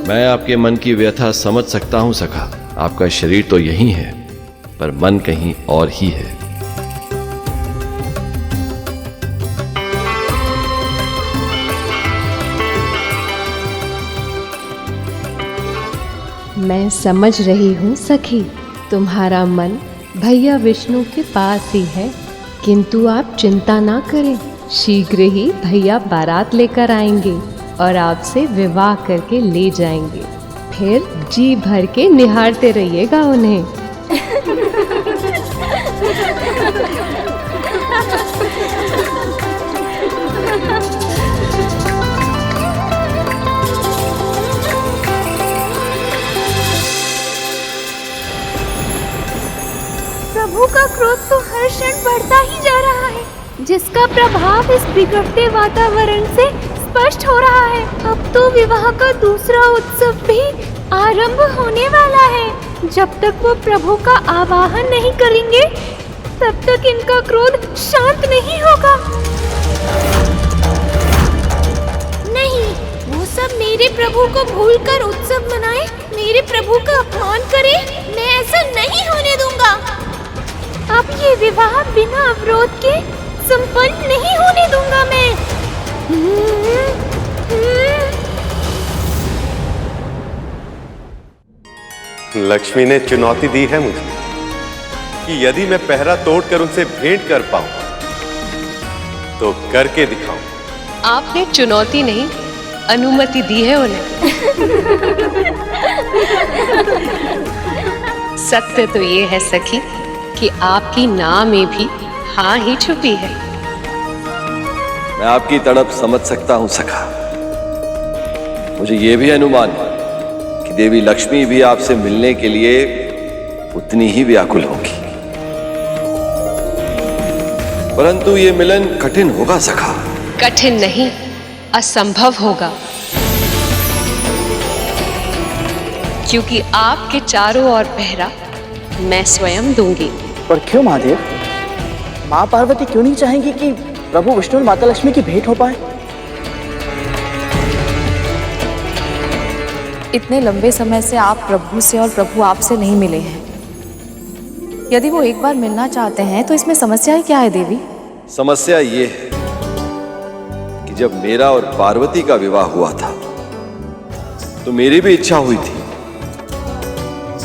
S23: मैं आपके मन की व्यथा समझ सकता हूं सखा। आपका शरीर तो यही है, पर मन कहीं और ही है।
S6: मैं समझ रही हूँ सखी, तुम्हारा मन भैया विष्णु के पास ही है, किंतु आप चिंता ना करें। शीघ्र ही भैया बारात लेकर आएंगे और आपसे विवाह करके ले जाएंगे। फिर जी भर के निहारते रहिएगा उन्हें।
S4: प्रभु का क्रोध तो हर क्षण बढ़ता ही जा रहा है, जिसका प्रभाव इस बिगड़ते वातावरण से स्पष्ट हो रहा है। अब तो विवाह का दूसरा उत्सव भी आरंभ होने वाला है। जब तक वो प्रभु का आवाहन नहीं करेंगे, तब तक इनका क्रोध शांत नहीं होगा। नहीं, वो सब मेरे प्रभु को भूलकर उत्सव मनाए, मेरे प्रभु का अपमान करे, मैं ऐसा नहीं होने दूंगा। अब ये विवाह बिना अवरोध के संपन्न नहीं होने दूंगा मैं।
S10: लक्ष्मी ने चुनौती दी है मुझे कि यदि मैं पहरा तोड़कर उनसे भेंट कर पाऊं तो करके दिखाऊं।
S6: आपने चुनौती नहीं, अनुमति दी है उन्हें। सत्य तो ये है सखी कि आपकी ना में भी हाँ ही छुपी है।
S23: मैं आपकी तड़प समझ सकता हूं सखा। मुझे यह भी अनुमान है कि देवी लक्ष्मी भी आपसे मिलने के लिए उतनी ही व्याकुल होगी, परंतु ये मिलन कठिन होगा सखा।
S6: कठिन नहीं, असंभव होगा, क्योंकि आपके चारों ओर पहरा मैं स्वयं दूंगी।
S2: पर क्यों महादेव? माँ पार्वती क्यों नहीं चाहेंगी कि प्रभु विष्णु और माता लक्ष्मी की भेंट हो पाए?
S14: इतने लंबे समय से आप प्रभु से और प्रभु आपसे नहीं मिले हैं। यदि वो एक बार मिलना चाहते हैं तो इसमें समस्या क्या है देवी?
S23: समस्या ये है कि जब मेरा और पार्वती का विवाह हुआ था तो मेरी भी इच्छा हुई थी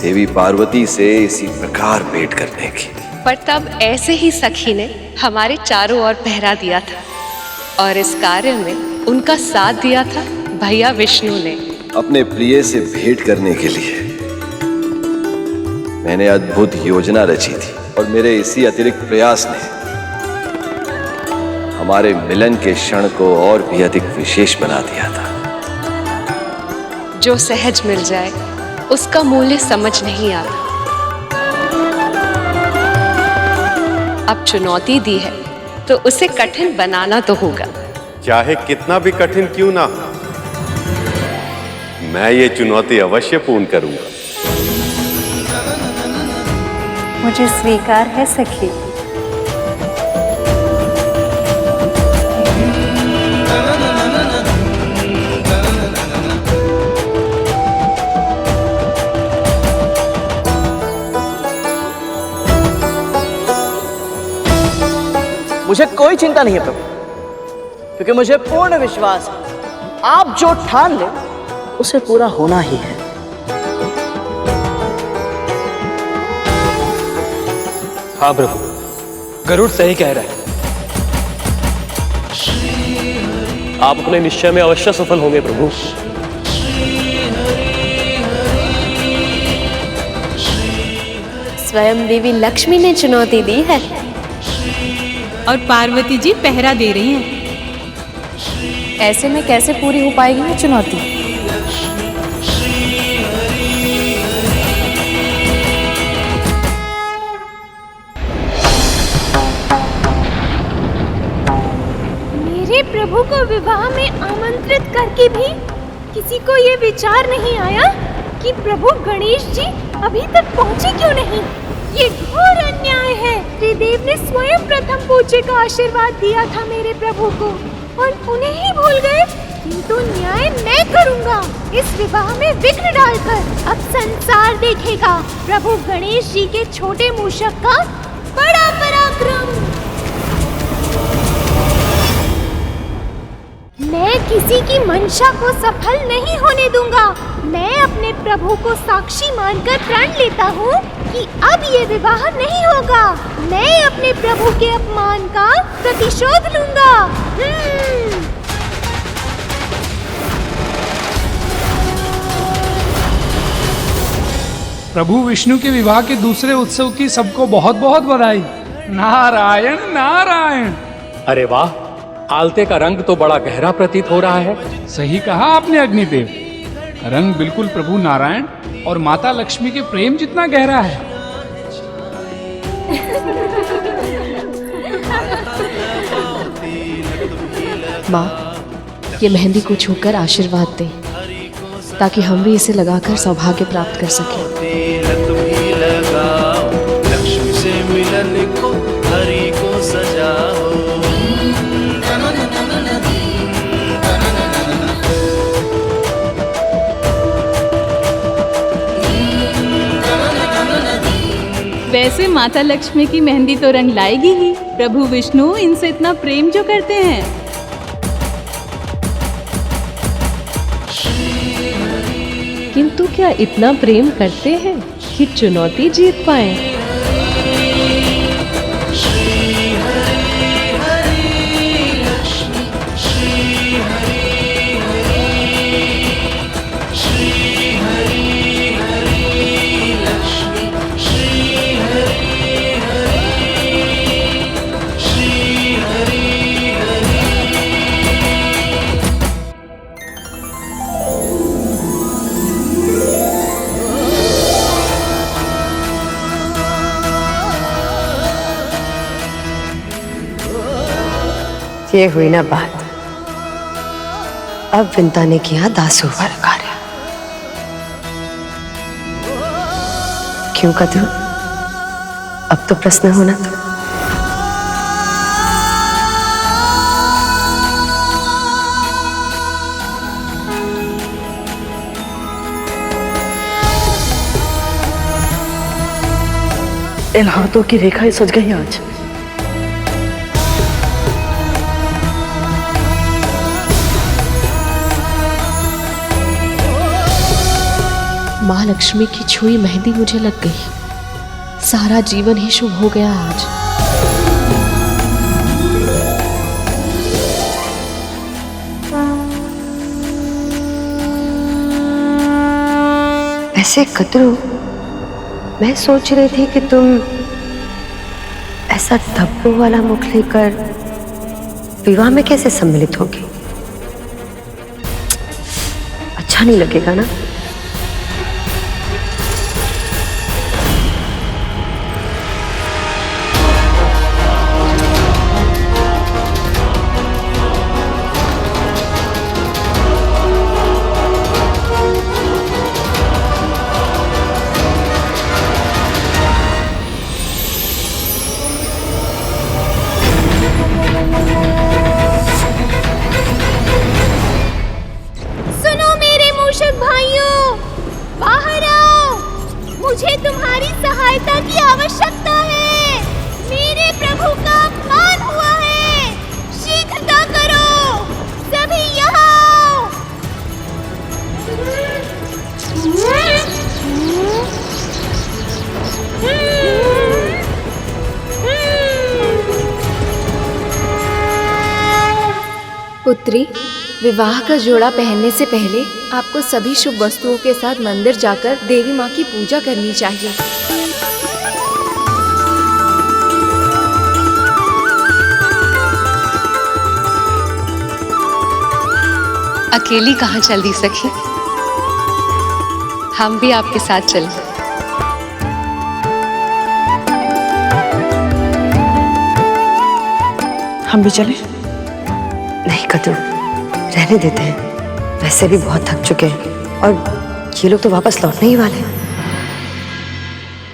S23: देवी पार्वती से इसी प्रकार भेंट करने की,
S6: पर तब ऐसे ही सखी ने हमारे चारों ओर पहरा दिया था और इस कार्य में उनका साथ दिया था भैया विष्णु ने।
S23: अपने प्रिय से भेंट करने के लिए मैंने अद्भुत योजना रची थी और मेरे इसी अतिरिक्त प्रयास ने हमारे मिलन के क्षण को और भी अधिक विशेष बना दिया था।
S6: जो सहज मिल जाए उसका मूल्य समझ नहीं आता। अब चुनौती दी है तो उसे कठिन बनाना तो होगा।
S10: चाहे कितना भी कठिन क्यों ना हो, मैं ये चुनौती अवश्य पूर्ण करूंगा।
S17: मुझे स्वीकार है सखी।
S2: मुझे कोई चिंता नहीं है प्रभु, क्योंकि मुझे पूर्ण विश्वास है आप जो ठान ले उसे पूरा होना ही है।
S20: हाँ प्रभु, गरुड़ सही कह रहा है। आप अपने निश्चय में अवश्य सफल होंगे प्रभु।
S7: स्वयं देवी लक्ष्मी ने चुनौती दी है
S15: और पार्वती जी पहरा दे रही हैं।
S14: ऐसे में कैसे पूरी हो पाएगी ये चुनौती?
S4: मेरे प्रभु को विवाह में आमंत्रित करके भी किसी को ये विचार नहीं आया कि प्रभु गणेश जी अभी तक पहुंचे क्यों नहीं। ये घोर अन्याय है। त्रिदेव ने स्वयं प्रथम पूज्य का आशीर्वाद दिया था मेरे प्रभु को और उन्हें ही भूल गए। किंतु न्याय मैं करूंगा इस विवाह में विघ्न डालकर। अब संसार देखेगा प्रभु गणेश जी के छोटे मूषक का बड़ा पराक्रम। मैं किसी की मंशा को सफल नहीं होने दूंगा। मैं अपने प्रभु को साक्षी मानकर प्रण लेता हूँ कि अब ये विवाह नहीं होगा। मैं अपने प्रभु के अपमान का प्रतिशोध लूंगा।
S12: प्रभु विष्णु के विवाह के दूसरे उत्सव की सबको बहुत बहुत बधाई। नारायण नारायण।
S21: अरे वाह, आलते का रंग तो बड़ा गहरा प्रतीत हो रहा है।
S12: सही कहा आपने अग्निदेव, रंग बिल्कुल प्रभु नारायण और माता लक्ष्मी के प्रेम जितना गहरा है।
S7: माँ, ये मेहंदी को छूकर आशीर्वाद दे ताकि हम भी इसे लगाकर सौभाग्य प्राप्त कर सकें।
S16: लक्ष्मी से मिलन को हरि को सजाओ।
S15: वैसे माता लक्ष्मी की मेहंदी तो रंग लाएगी ही, प्रभु विष्णु इनसे इतना प्रेम जो करते हैं।
S6: किंतु क्या इतना प्रेम करते हैं कि चुनौती जीत पाए?
S5: ये हुई ना बात। अब विंता ने किया दासू वाला कार्य। क्यों कद्रू, अब तो प्रश्न होना था।
S2: इन हाथों की रेखाएं सज गई आज।
S7: माँ लक्ष्मी की छुई मेहंदी मुझे लग गई। सारा जीवन ही शुभ हो गया आज।
S5: ऐसे कद्रू, मैं सोच रही थी कि तुम ऐसा धब्बों वाला मुख लेकर विवाह में कैसे सम्मिलित होगी। अच्छा नहीं लगेगा ना।
S4: मुझे तुम्हारी सहायता की आवश्यकता है। मेरे प्रभु का अपमान हुआ है। शीघ्रता करो, सभी यहाँ आओ।
S14: पुत्री, विवाह का जोड़ा पहनने से पहले आपको सभी शुभ वस्तुओं के साथ मंदिर जाकर देवी माँ की पूजा करनी चाहिए।
S5: अकेली कहाँ चल दी सखी, हम भी आपके साथ चलें।
S2: हम भी चलें?
S5: नहीं कद्रू, रहने देते हैं। वैसे भी बहुत थक चुके हैं और ये लोग तो वापस लौटने ही वाले हैं।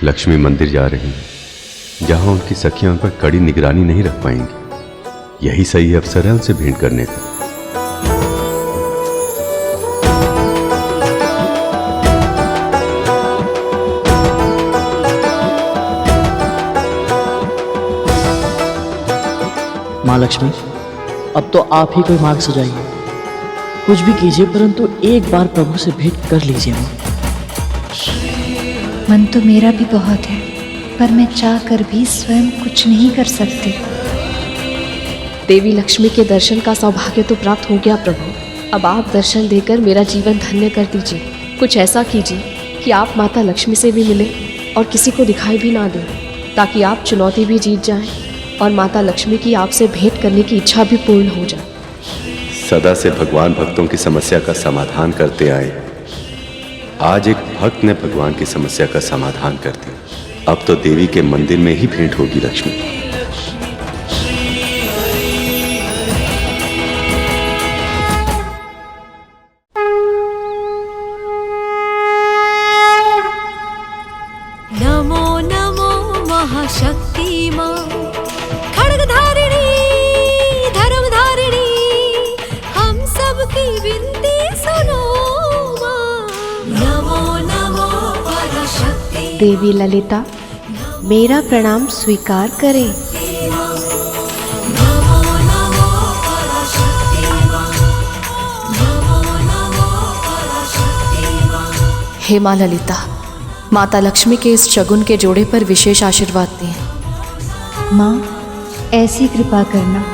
S10: लक्ष्मी मंदिर जा रही है जहां उनकी सखियां उन पर कड़ी निगरानी नहीं रख पाएंगी। यही सही अवसर है उनसे भेंट करने का।
S13: माँ लक्ष्मी, अब तो आप ही कोई मार्ग सजाइए। कुछ भी कीजिए, परंतु एक बार प्रभु से भेंट कर लीजिए।
S8: मन तो मेरा भी बहुत है, पर मैं चाह कर भी स्वयं कुछ नहीं कर सकती।
S7: देवी लक्ष्मी के दर्शन का सौभाग्य तो प्राप्त हो गया प्रभु। अब आप दर्शन देकर मेरा जीवन धन्य कर दीजिए। कुछ ऐसा कीजिए
S14: कि आप माता लक्ष्मी से भी मिले और किसी को दिखाई भी ना दें, ताकि आप चुनौती भी जीत जाएं और माता लक्ष्मी की आपसे भेंट करने की इच्छा भी पूर्ण हो जाए।
S10: सदा से भगवान भक्तों की समस्या का समाधान करते आए, आज एक भक्त ने भगवान की समस्या का समाधान कर दिया। अब तो देवी के मंदिर में ही भेंट होगी लक्ष्मी।
S3: नमो नमो महाशक्ति मां, खड्गधारिणी धर्मधारिणी, हम सबकी विनती सुनो मां। नमो नमो परशक्ति।
S6: देवी ललिता, मेरा प्रणाम स्वीकार करें।
S3: नमो नमो परशक्ति मां, नमो नमो परशक्ति मां।
S14: हे माँ ललिता, माता लक्ष्मी के इस शगुन के जोड़े पर विशेष आशीर्वाद दें।
S8: माँ, ऐसी कृपा करना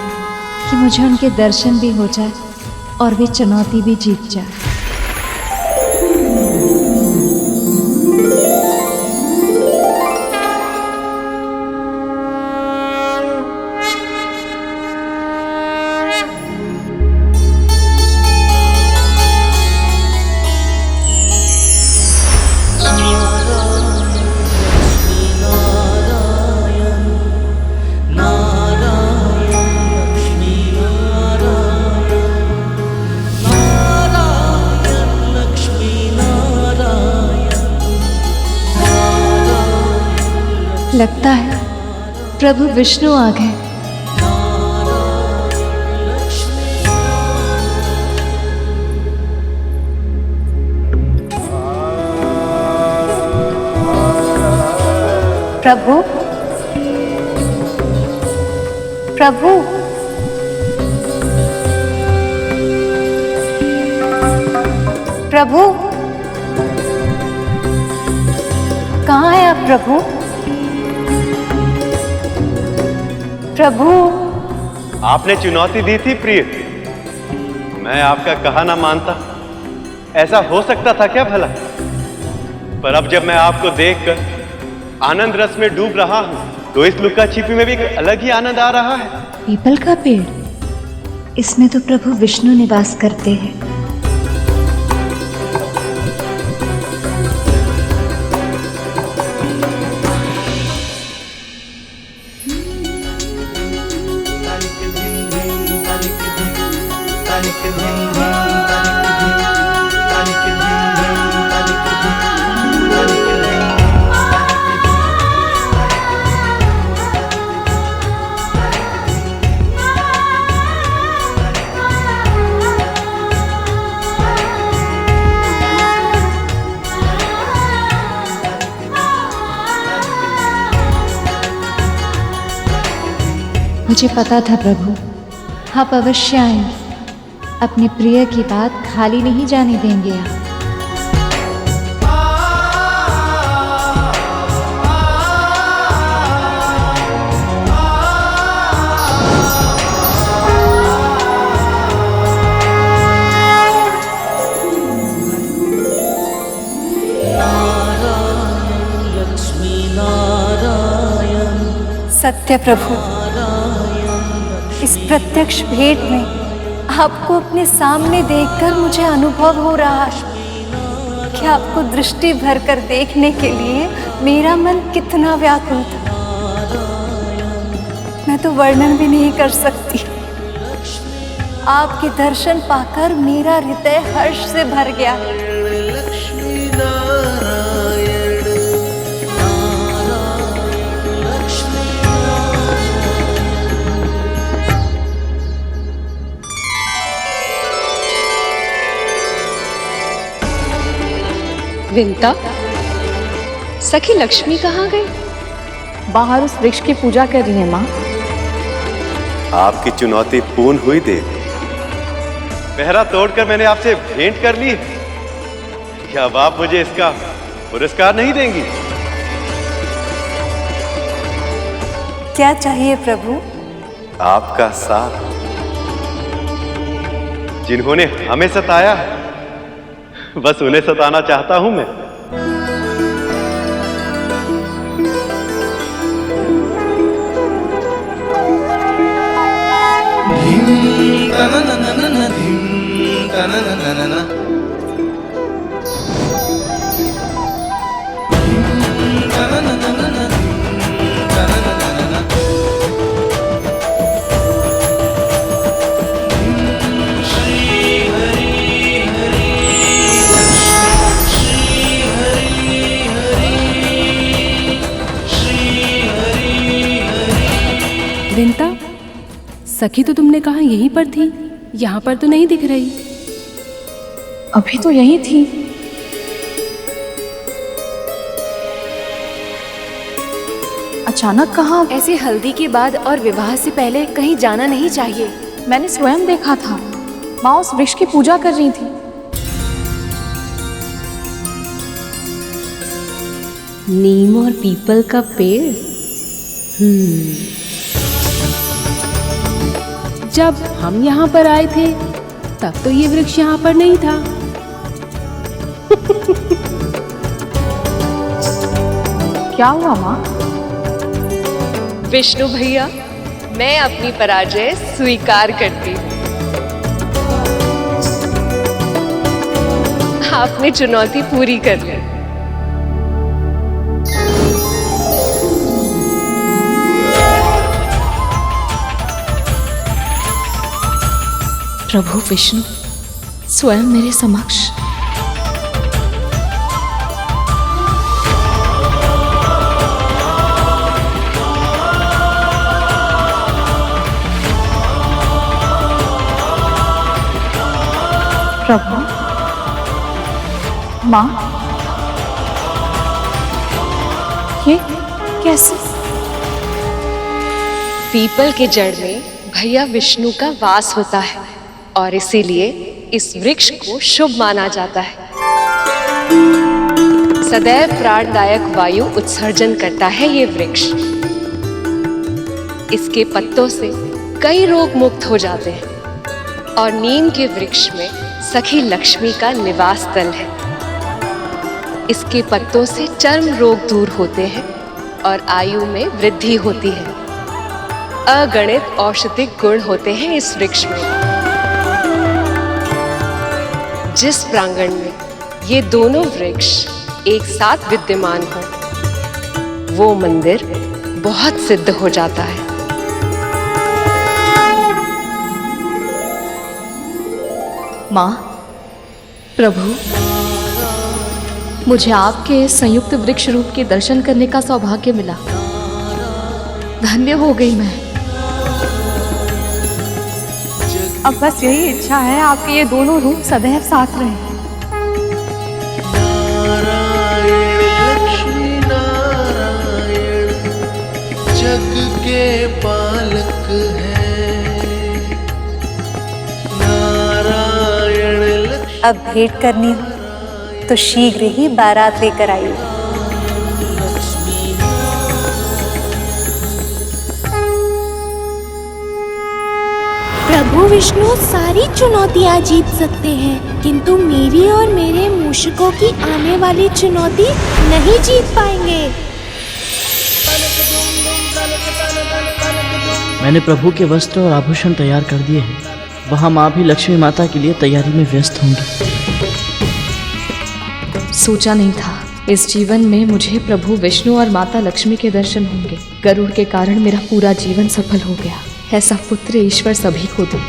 S8: कि मुझे उनके दर्शन भी हो जाए और वे चुनौती भी जीत जाए। लगता है प्रभु विष्णु आ गए।
S17: प्रभु, प्रभु, प्रभु, कहाँ है आप प्रभु? प्रभु,
S10: आपने चुनौती दी थी प्रिय, मैं आपका कहा ना मानता। ऐसा हो सकता था क्या भला? पर अब जब मैं आपको देखकर आनंद रस में डूब रहा हूं, तो इस लुका छिपी में भी एक अलग ही आनंद आ रहा है।
S8: पीपल का पेड़, इसमें तो प्रभु विष्णु निवास करते हैं। मुझे पता था प्रभु, आप अवश्य आएंगे। अपने प्रिय की बात खाली नहीं जाने देंगे आप।
S17: सत्य प्रभु, इस प्रत्यक्ष भेंट में आपको अपने सामने देखकर मुझे अनुभव हो रहा है कि आपको दृष्टि भर कर देखने के लिए मेरा मन कितना व्याकुल था। मैं तो वर्णन भी नहीं कर सकती। आपके दर्शन पाकर मेरा हृदय हर्ष से भर गया।
S14: विंता, सखी लक्ष्मी कहाँ गई? बाहर उस वृक्ष की पूजा कर रही है माँ।
S10: आपकी चुनौती पूर्ण हुई देवी। पहरा तोड़कर मैंने आपसे भेंट कर ली। क्या अब आप मुझे इसका पुरस्कार नहीं देंगी?
S17: क्या चाहिए प्रभु?
S10: आपका साथ। जिन्होंने हमें सताया, बस उन्हें सताना चाहता हूं मैं।
S7: विंता, सखी तो तुमने कहा यहीं पर थी, यहाँ पर तो नहीं दिख रही।
S14: अभी तो यही थी। अचानक कहाँ?
S7: ऐसे हल्दी के बाद और विवाह से पहले कहीं जाना नहीं चाहिए।
S14: मैंने स्वयं देखा था, माँ उस वृक्ष की पूजा कर रही थी।
S6: नीम और पीपल का पेड़।
S7: जब हम यहाँ पर आए थे तब तो ये वृक्ष यहाँ पर नहीं था।
S14: क्या हुआ माँ?
S6: विष्णु भैया, मैं अपनी पराजय स्वीकार करती हूँ। आपने चुनौती पूरी कर ली।
S14: प्रभु विष्णु स्वयं मेरे समक्ष। प्रभु, माँ, ये कैसे?
S6: पीपल के जड़ में भैया विष्णु का वास होता है और इसीलिए इस वृक्ष को शुभ माना जाता है। सदैव प्राणदायक वायु उत्सर्जन करता है ये वृक्ष। इसके पत्तों से कई रोग मुक्त हो जाते हैं और नीम के वृक्ष में सखी लक्ष्मी का निवास स्थल है। इसके पत्तों से चर्म रोग दूर होते हैं और आयु में वृद्धि होती है। अगणित औषधिक गुण होते हैं इस वृक्ष में। जिस प्रांगण में ये दोनों वृक्ष एक साथ विद्यमान हो, वो मंदिर बहुत सिद्ध हो जाता है।
S14: माँ, प्रभु, मुझे आपके संयुक्त वृक्ष रूप के दर्शन करने का सौभाग्य मिला। धन्य हो गई मैं। अब बस यही इच्छा है आपके ये दोनों रूप सदैव साथ रहें।
S16: लक्ष्मी नारायण जग के पालक हैं। नारायण
S17: अब भेंट करनी हो तो शीघ्र ही बारात लेकर आइए। प्रभु विष्णु सारी चुनौतियां जीत सकते हैं, किंतु मेरी और मेरे मूषकों की आने वाली चुनौती नहीं जीत पाएंगे।
S13: मैंने प्रभु के वस्त्र और आभूषण तैयार कर दिए हैं। वहाँ माँ भी लक्ष्मी माता के लिए तैयारी में व्यस्त होंगी।
S14: सोचा नहीं था इस जीवन में मुझे प्रभु विष्णु और माता लक्ष्मी के दर्शन होंगे। गरुड़ के कारण मेरा पूरा जीवन सफल हो गया। ऐसा पुत्र ईश्वर सभी को दे।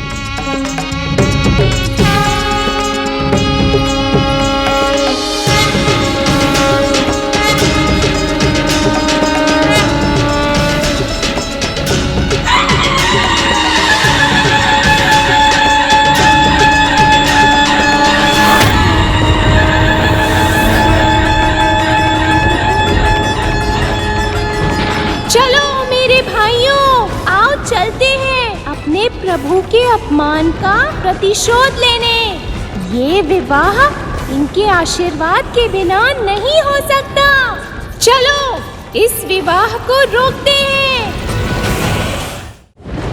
S4: प्रभु के अपमान का प्रतिशोध लेने। ये विवाह इनके आशीर्वाद के बिना नहीं हो सकता। चलो इस विवाह को रोकते हैं।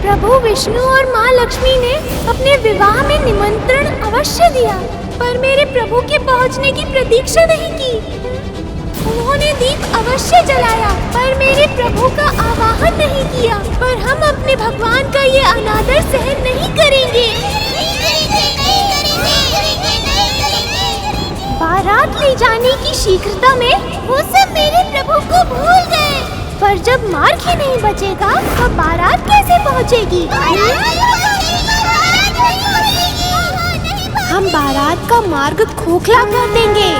S4: प्रभु विष्णु और माँ लक्ष्मी ने अपने विवाह में निमंत्रण अवश्य दिया, पर मेरे प्रभु के पहुँचने की प्रतीक्षा नहीं की। उन्होंने ने दीप अवश्य जलाया, पर मेरे प्रभु का आवाहन नहीं किया। पर हम अपने भगवान का ये अनादर सहन नहीं करेंगे। बारात ले जाने की शीघ्रता में वो सब मेरे प्रभु को भूल गए। पर जब मार्ग ही नहीं बचेगा तो बारात कैसे पहुंचेगी? हम बारात का मार्ग खोखला कर देंगे।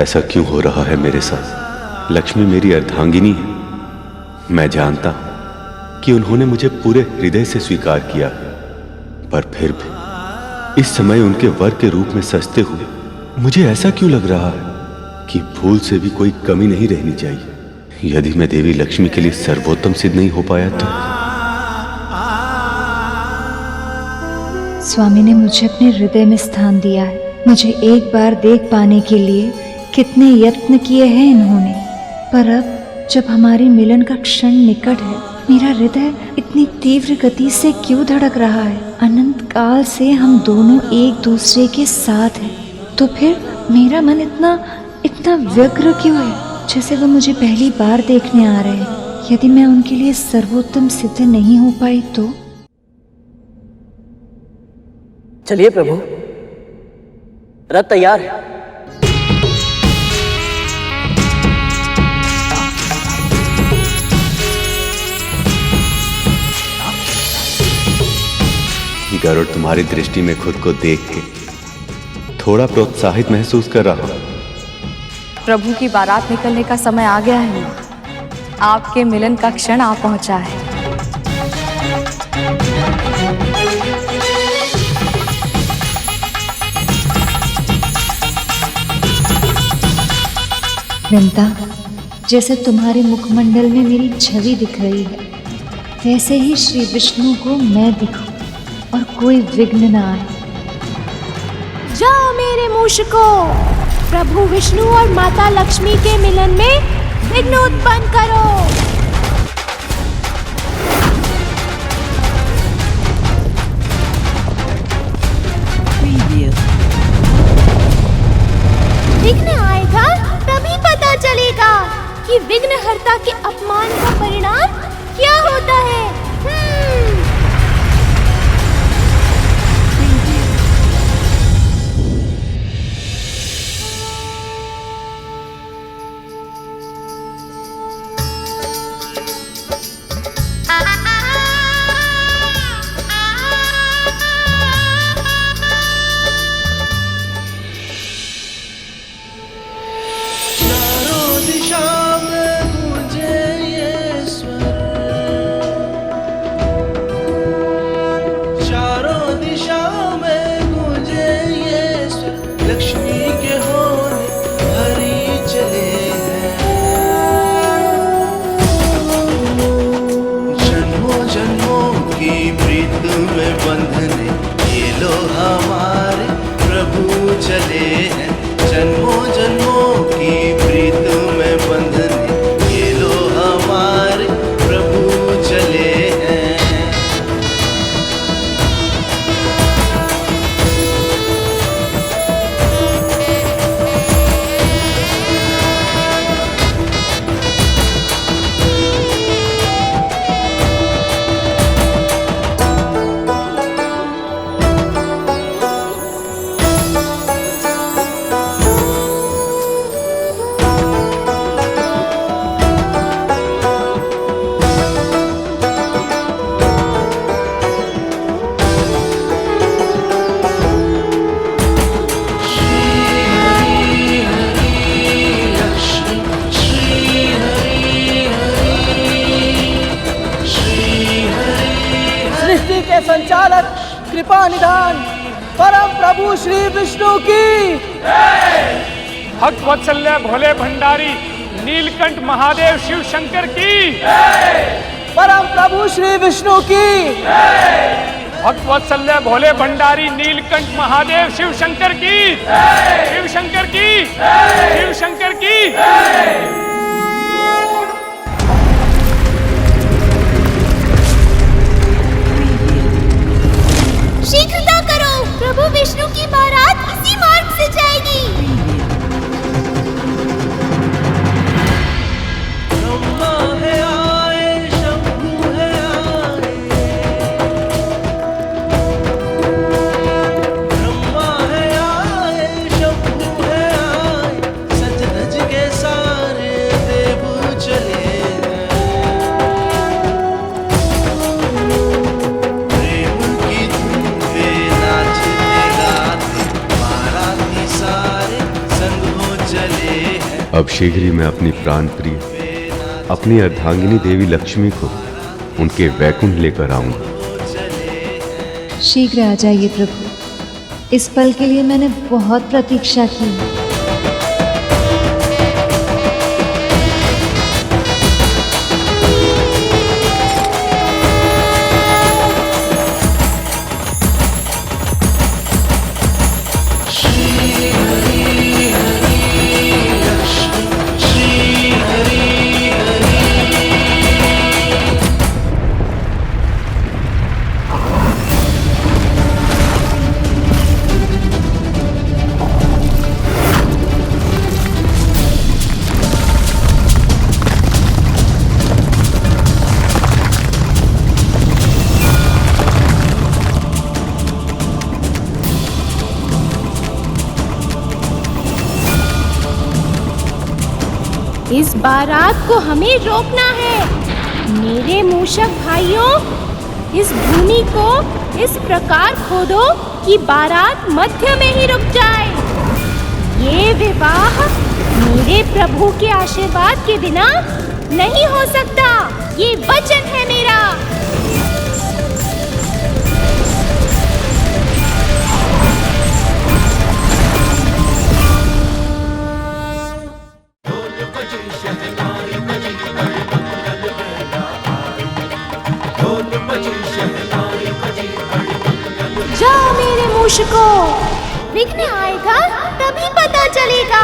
S10: ऐसा क्यों हो रहा है मेरे साथ? लक्ष्मी मेरी अर्धांगिनी है। मैं जानता हूं कि उन्होंने मुझे पूरे हृदय से स्वीकार किया, पर फिर भी इस समय उनके वर के रूप में सजते हुए मुझे ऐसा क्यों लग रहा है कि भूल से भी कोई कमी नहीं रहनी चाहिए। यदि मैं देवी लक्ष्मी के लिए सर्वोत्तम सिद्ध नहीं हो पाया तो?
S8: स्वामी ने मुझे अपने हृदय में स्थान दिया है। मुझे एक बार देख पाने के लिए कितने यत्न किए हैं इन्होंने, पर अब जब हमारे मिलन का क्षण निकट है, मेरा हृदय इतनी तीव्र गति से क्यों धड़क रहा है? अनंत काल से हम दोनों एक दूसरे के साथ हैं, तो फिर मेरा मन इतना व्यग्र क्यों है, जैसे वो मुझे पहली बार देखने आ रहे हैं। यदि मैं उनके लिए सर्वोत्तम सिद्ध नहीं हो पाई तो?
S2: चलिए प्रभु, रथ तैयार है।
S10: गरुड़ तुम्हारी दृष्टि में खुद को देख के थोड़ा प्रोत्साहित महसूस कर रहा हूं।
S14: प्रभु की बारात निकलने का समय आ गया है। आपके मिलन का क्षण आ पहुंचा है।
S8: वृंदा, जैसे तुम्हारे मुखमंडल में मेरी छवि दिख रही है, वैसे ही श्री विष्णु को मैं दिखूं और कोई विघ्न न आए।
S4: जाओ मेरे मूषको, प्रभु विष्णु और माता लक्ष्मी के मिलन में विघ्न उत्पन्न करो। विघ्न आएगा तभी पता चलेगा कि विघ्नहर्ता के अपमान का परिणाम क्या होता है।
S16: चले हैं जन्मों जन्मों की प्रीत में बंधन।
S2: सृष्टि के संचालक कृपा निधान परम प्रभु श्री विष्णु की,
S12: भक्त वत्सल्य भोले भंडारी नीलकंठ महादेव शिव शंकर की,
S2: परम प्रभु श्री विष्णु की,
S12: भक्त वत्सल्य भोले भंडारी नीलकंठ महादेव शिव शंकर की, शिव शंकर की, शिव शंकर की।
S4: शीघ्रता करो, प्रभु विष्णु की बारात इसी मार्ग से जाएगी।
S9: अब शीघ्र ही मैं अपनी प्राण प्रिय अपनी अर्धांगिनी देवी लक्ष्मी को उनके वैकुंठ लेकर आऊंगा।
S8: शीघ्र आ जाइए प्रभु, इस पल के लिए मैंने बहुत प्रतीक्षा की।
S4: इस बारात को हमें रोकना है। मेरे मूषक भाइयों, इस भूमि को इस प्रकार खोदो कि बारात मध्य में ही रुक जाए। ये विवाह मेरे प्रभु के आशीर्वाद के बिना नहीं हो सकता, ये वचन है मेरा। जाओ मेरे मूषको, विघ्न आएगा तभी पता चलेगा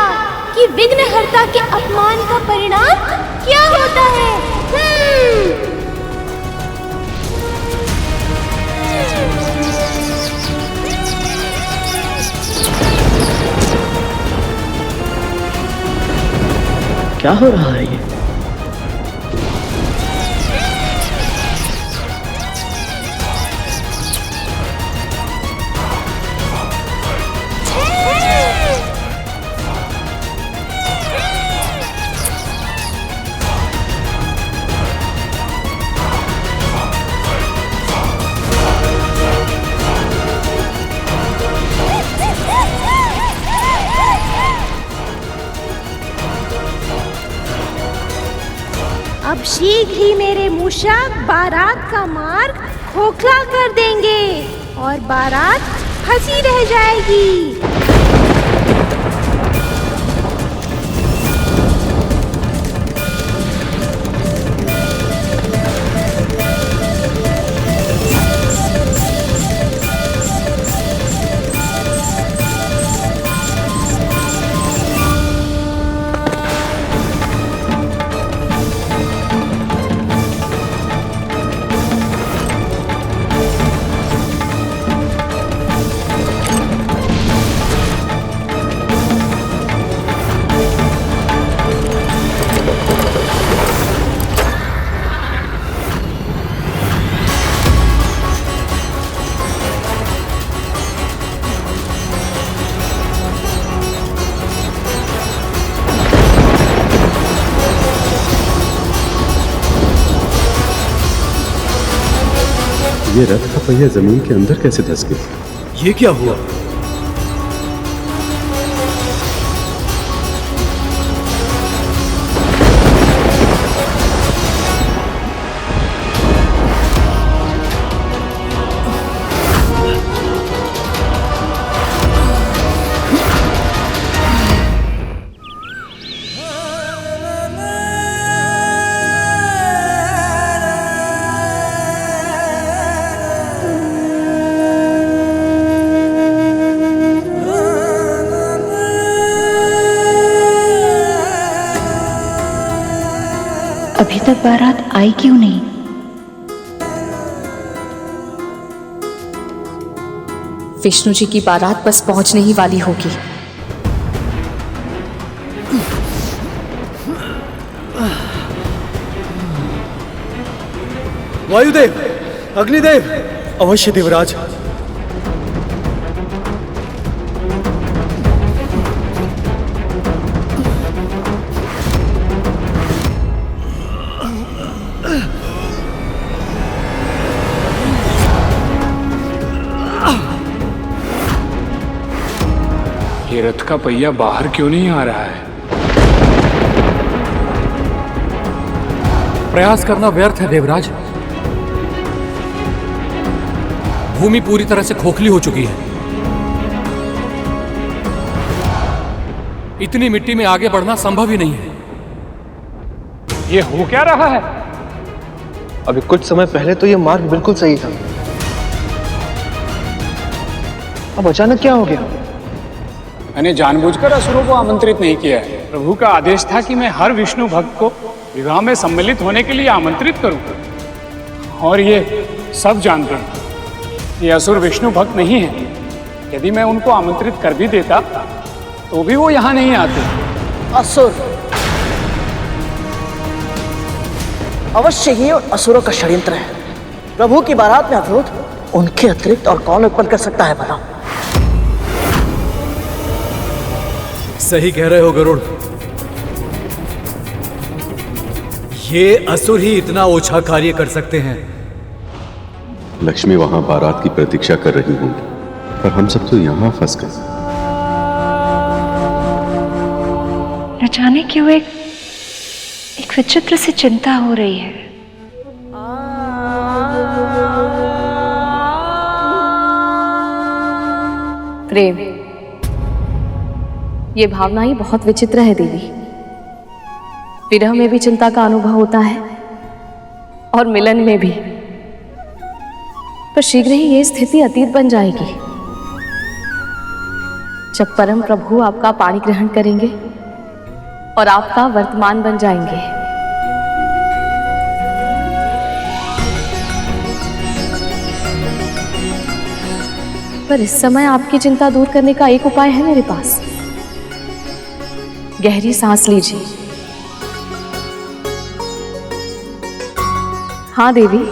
S4: कि विघ्नहर्ता के अपमान का परिणाम क्या होता है।
S13: क्या हो रहा है ये?
S4: अब शीघ्र ही मेरे मूषक बारात का मार्ग खोखला कर देंगे और बारात फंसी रह जाएगी।
S9: ये रथ का पहिया जमीन के अंदर कैसे धंस गया?
S22: ये क्या हुआ?
S8: अभी तक बारात आई क्यों नहीं?
S14: विष्णु जी की बारात बस पहुंचने ही वाली होगी।
S1: वायुदेव, अग्निदेव, अवश्य देवराज।
S12: ये रथ का पहिया बाहर क्यों नहीं आ रहा है?
S21: प्रयास करना व्यर्थ है देवराज। भूमि पूरी तरह से खोखली हो चुकी है। इतनी मिट्टी में आगे बढ़ना संभव ही नहीं है।
S12: ये हो क्या रहा है?
S20: अभी कुछ समय पहले तो ये मार्ग बिल्कुल सही था, अब अचानक क्या हो गया?
S12: मैंने जानबूझकर असुरों को आमंत्रित नहीं किया है। प्रभु का आदेश था कि मैं हर विष्णु भक्त को विवाह में सम्मिलित होने के लिए आमंत्रित करूं। और ये सब जानते हैं ये असुर विष्णु भक्त नहीं है। यदि मैं उनको आमंत्रित कर भी देता तो भी वो यहाँ नहीं आते।
S2: असुर अवश्य ही उन असुरों का षड्यंत्र है। प्रभु की बारात में अवरोध उनके अतिरिक्त और कौन उत्पन्न कर सकता है बताओ?
S1: सही कह रहे हो गरुड़। ये असुर ही इतना ओछा कार्य कर सकते हैं।
S9: लक्ष्मी वहां बारात की प्रतीक्षा कर रही होंगी, पर हम सब तो यहां फंस गए।
S8: न जाने क्यों एक विचित्र सी चिंता हो रही है।
S14: प्रेम, ये भावना ही बहुत विचित्र है देवी। विरह में भी चिंता का अनुभव होता है और मिलन में भी, पर शीघ्र ही ये स्थिति अतीत बन जाएगी जब परम प्रभु आपका पाणी ग्रहण करेंगे और आपका वर्तमान बन जाएंगे। पर इस समय आपकी चिंता दूर करने का एक उपाय है मेरे पास। गहरी सांस लीजिए। हाँ देवी,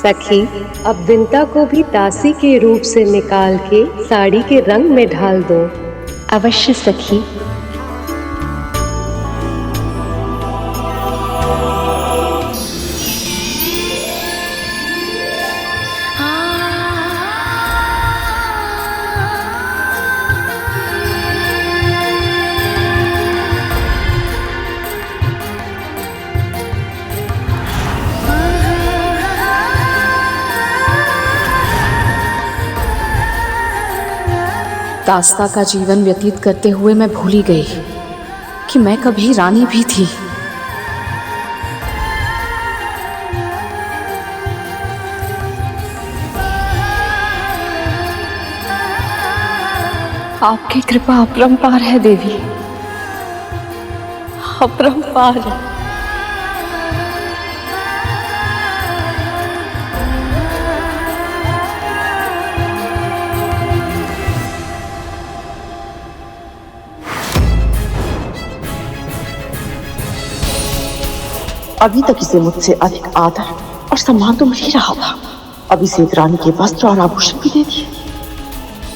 S5: सखी, अब विंता को भी दासी के रूप से निकाल के साड़ी के रंग में ढाल दो।
S8: अवश्य सखी।
S14: दास्ता का जीवन व्यतीत करते हुए मैं भूल ही गई कि मैं कभी रानी भी थी। आपकी कृपा अपरंपार है देवी, अपरंपार है।
S2: अभी तक इसे मुझसे अधिक आदर और सम्मान तो मिल ही रहा था। अब इसे एक रानी के वस्त्र और आभूषण भी दे दिए।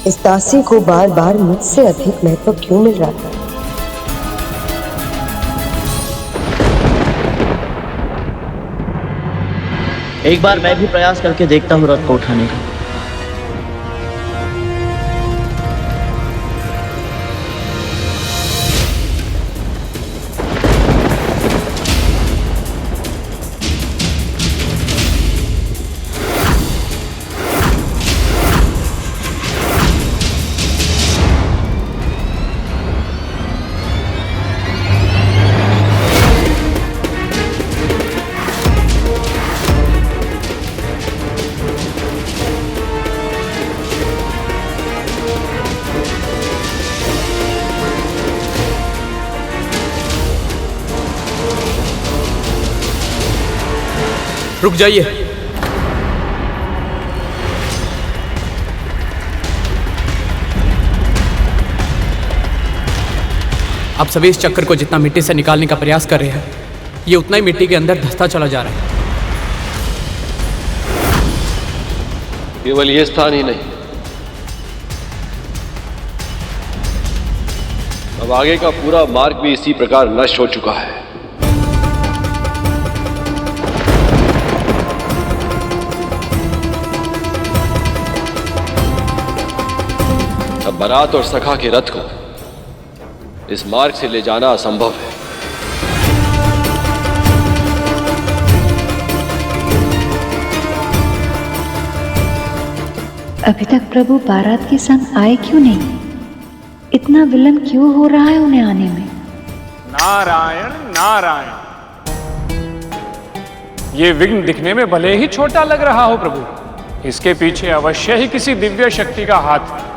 S5: इस दासी को बार बार मुझसे अधिक महत्व क्यों मिल रहा था?
S13: एक बार मैं भी प्रयास करके देखता हूँ रथ को उठाने का।
S21: रुक जाइए। आप सभी इस चक्कर को जितना मिट्टी से निकालने का प्रयास कर रहे हैं, ये उतना ही मिट्टी के अंदर धंसता चला जा रहा है।
S23: केवल ये स्थान ही नहीं, अब आगे का पूरा मार्ग भी इसी प्रकार नष्ट हो चुका है। अब बारात और सखा के रथ को इस मार्ग से ले जाना असंभव है।
S8: अभी तक प्रभु बारात के संग आए क्यों नहीं? इतना विलंब क्यों हो रहा है उन्हें आने में?
S12: नारायण नारायण। ये विघ्न दिखने में भले ही छोटा लग रहा हो प्रभु, इसके पीछे अवश्य ही किसी दिव्य शक्ति का हाथ है।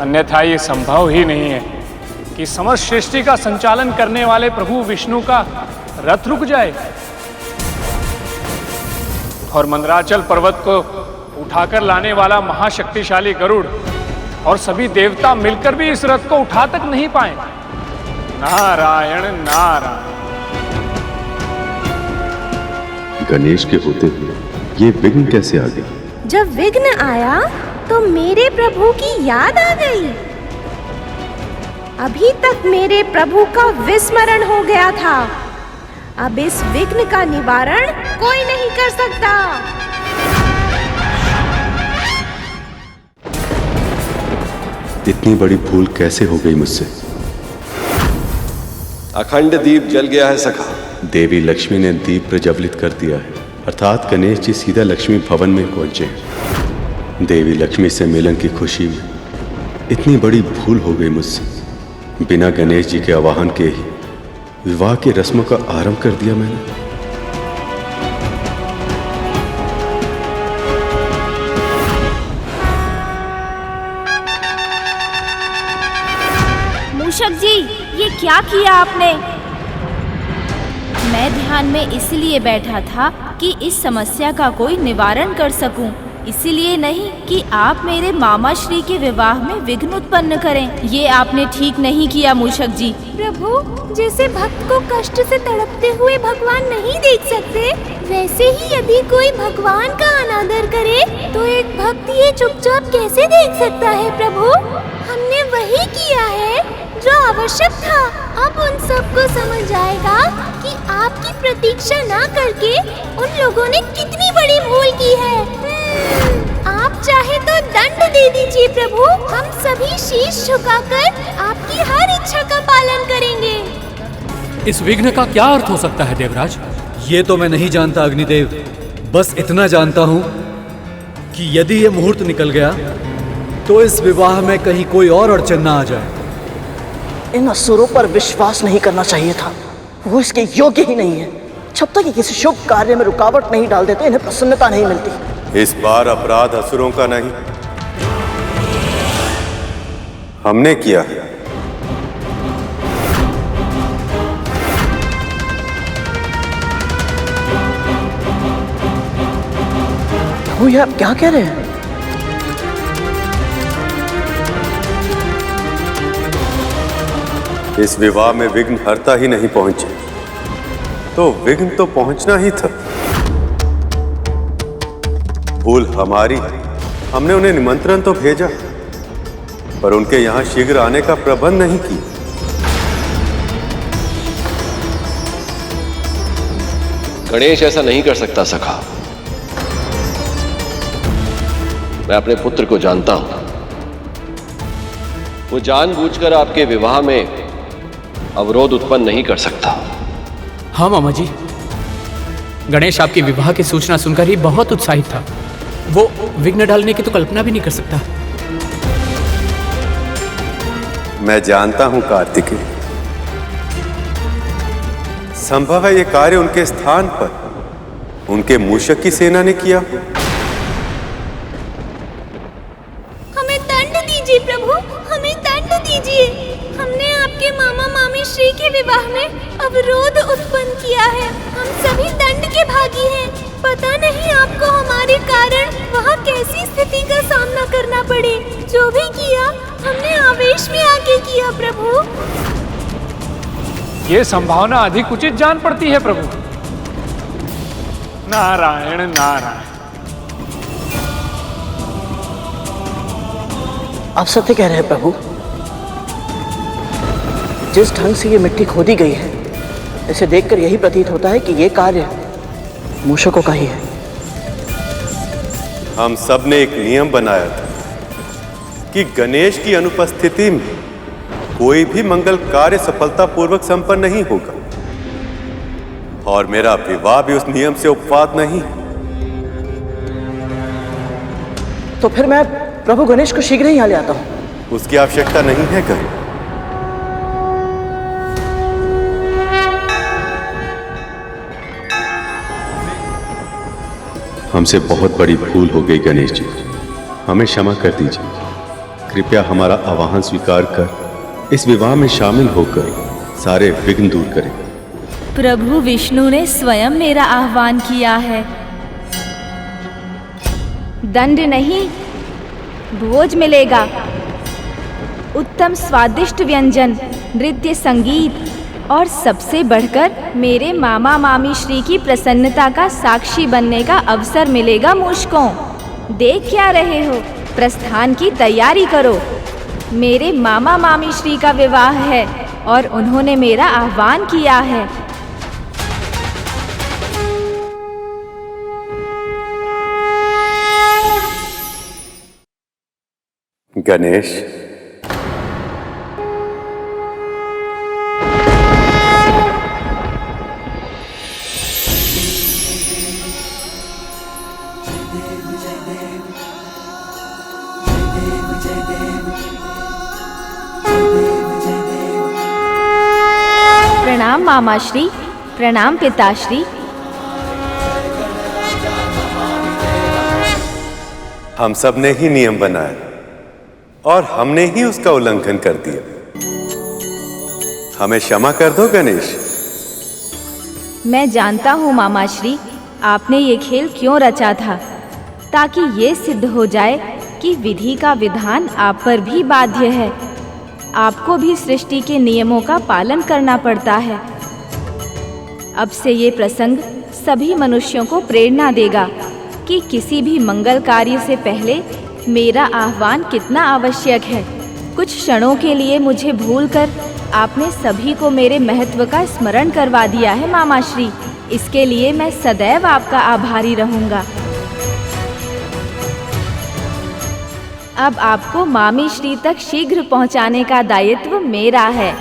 S12: अन्यथा ये संभव ही नहीं है कि समस्त सृष्टि का संचालन करने वाले प्रभु विष्णु का रथ रुक जाए और मंदराचल पर्वत को उठाकर लाने वाला महाशक्तिशाली गरुड़ और सभी देवता मिलकर भी इस रथ को उठा तक नहीं पाए। नारायण नारायण।
S9: गणेश के होते हुए ये विघ्न कैसे आ गया?
S4: जब विघ्न आया तो मेरे प्रभु की याद आ गई। अभी तक मेरे प्रभु का विस्मरण हो गया था। अब इस विघ्न का निवारण कोई नहीं कर सकता।
S9: इतनी बड़ी भूल कैसे हो गई मुझसे?
S23: अखंड दीप जल गया है सखा।
S9: देवी लक्ष्मी ने दीप प्रज्वलित कर दिया है, अर्थात गणेश जी सीधा लक्ष्मी भवन में पहुंचे हैं। देवी लक्ष्मी से मिलन की खुशी में इतनी बड़ी भूल हो गई मुझसे। बिना गणेश जी के आवाहन के ही विवाह की रस्मों का आरंभ कर दिया मैंने।
S4: मूषक जी, ये क्या किया आपने? मैं ध्यान में इसलिए बैठा था कि इस समस्या का कोई निवारण कर सकूं, इसीलिए नहीं कि आप मेरे मामा श्री के विवाह में विघ्न उत्पन्न करें। ये आपने ठीक नहीं किया मूषक जी। प्रभु, जैसे भक्त को कष्ट से तड़पते हुए भगवान नहीं देख सकते, वैसे ही यदि कोई भगवान का अनादर करे तो एक भक्त ये चुपचाप कैसे देख सकता है? प्रभु, हमने वही किया है जो आवश्यक था। अब उन सबको समझ आएगा कि आपकी प्रतीक्षा ना करके उन लोगों ने कितनी बड़ी भूल की है। आप चाहे तो दंड दे दीजिए प्रभु, हम सभी शीश झुकाकर आपकी हर इच्छा का पालन करेंगे।
S21: इस विघ्न का क्या अर्थ हो सकता है देवराज?
S1: ये तो मैं नहीं जानता अग्निदेव, बस इतना जानता हूँ कि यदि ये मुहूर्त निकल गया तो इस विवाह में कहीं कोई और अड़चन ना आ जाए।
S2: इन असुरों पर विश्वास नहीं करना चाहिए था, वो इसके योग्य ही नहीं है। जब तक ये किसी शुभ कार्य में रुकावट नहीं डाल देते इन्हें प्रसन्नता नहीं मिलती।
S9: इस बार अपराध असुरों का नहीं, हमने किया है।
S2: वो ये आप क्या कह रहे हैं?
S9: इस विवाह में विघ्न हर्ता ही नहीं पहुंचे तो विघ्न तो पहुंचना ही था। भूल हमारी, हमने उन्हें निमंत्रण तो भेजा पर उनके यहां शीघ्र आने का प्रबंध नहीं किया।
S23: गणेश ऐसा नहीं कर सकता सखा। मैं अपने पुत्र को जानता हूं, वो जानबूझकर आपके विवाह में अवरोध उत्पन्न नहीं कर सकता।
S21: हाँ मामा जी, गणेश आपके विवाह की सूचना सुनकर ही बहुत उत्साहित था। वो विघ्न डालने की तो कल्पना भी नहीं कर सकता।
S9: मैं जानता हूं कार्तिकेय, संभव है ये कार्य उनके स्थान पर उनके मूषक की सेना ने किया।
S4: हमें दंड दीजिए प्रभु, हमें दंड दीजिए। हमने आपकी आपके मामा मामी श्री के विवाह में अवरोध उत्पन्न किया है। हम सभी दंड के भागी हैं। पता नहीं आपको हमारे कारण वहाँ कैसी स्थिति का सामना करना पड़े। जो भी किया हमने आवेश में आके किया प्रभु।
S12: ये संभावना अधिक उचित जान पड़ती है प्रभु। नारायण नारायण।
S2: आप सत्य कह रहे हैं प्रभु। जिस ढंग से ये मिट्टी खोदी गई है, इसे देखकर यही प्रतीत होता है कि ये कार्य मूषकों का ही है।
S10: हम सब ने एक नियम बनाया था कि गणेश की अनुपस्थिति में कोई भी मंगल कार्य सफलतापूर्वक संपन्न नहीं होगा, और मेरा विवाह भी उस नियम से उपवाद नहीं।
S2: तो फिर मैं प्रभु गणेश को शीघ्र ही यहाँ ले आता हूँ।
S10: उसकी आवश्यकता नहीं है गणेश।
S9: हमसे बहुत बड़ी भूल हो गई गणेश जी, हमें क्षमा कर दीजिए। कृपया हमारा आवाहन स्वीकार कर इस विवाह में शामिल होकर सारे विघ्न दूर करें।
S11: प्रभु विष्णु ने स्वयं मेरा आह्वान किया है। दंड नहीं, भोज मिलेगा। उत्तम स्वादिष्ट व्यंजन, नृत्य, संगीत और सबसे बढ़कर मेरे मामा मामी श्री की प्रसन्नता का साक्षी बनने का अवसर मिलेगा। मूषकों, देख क्या रहे हो? प्रस्थान की तैयारी करो। मेरे मामा मामी श्री का विवाह है और उन्होंने मेरा आह्वान किया है।
S10: गणेश,
S11: प्रणाम मामाश्री, प्रणाम पिताश्री।
S10: हम सब ने ही नियम बनाया और हमने ही उसका उल्लंघन कर दिया। हमें क्षमा कर दो गणेश।
S11: मैं जानता हूँ मामाश्री, आपने ये खेल क्यों रचा था, ताकि ये सिद्ध हो जाए कि विधि का विधान आप पर भी बाध्य है। आपको भी सृष्टि के नियमों का पालन करना पड़ता है। अब से ये प्रसंग सभी मनुष्यों को प्रेरणा देगा कि किसी भी मंगल कार्य से पहले मेरा आह्वान कितना आवश्यक है। कुछ क्षणों के लिए मुझे भूलकर आपने सभी को मेरे महत्व का स्मरण करवा दिया है मामाश्री। इसके लिए मैं सदैव आपका आभारी रहूंगा। अब आपको मामी श्री तक शीघ्र पहुंचाने का दायित्व मेरा है।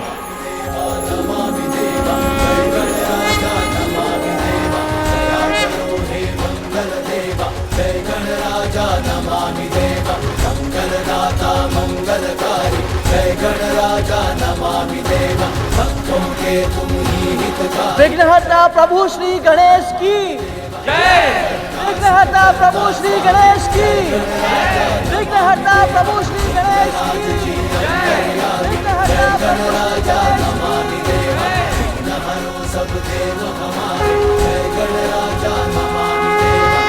S2: विघ्नहर्ता प्रभु श्री गणेश की जय। विघ्नहर्ता प्रभु श्री गणेश की जय। विघ्नहर्ता प्रभु श्री गणेश की जय। विघ्नहर्ता प्रभु श्री गणेश की जय। विघ्नहरो सब देव हमारे, जय गणराजा नमामि देवा।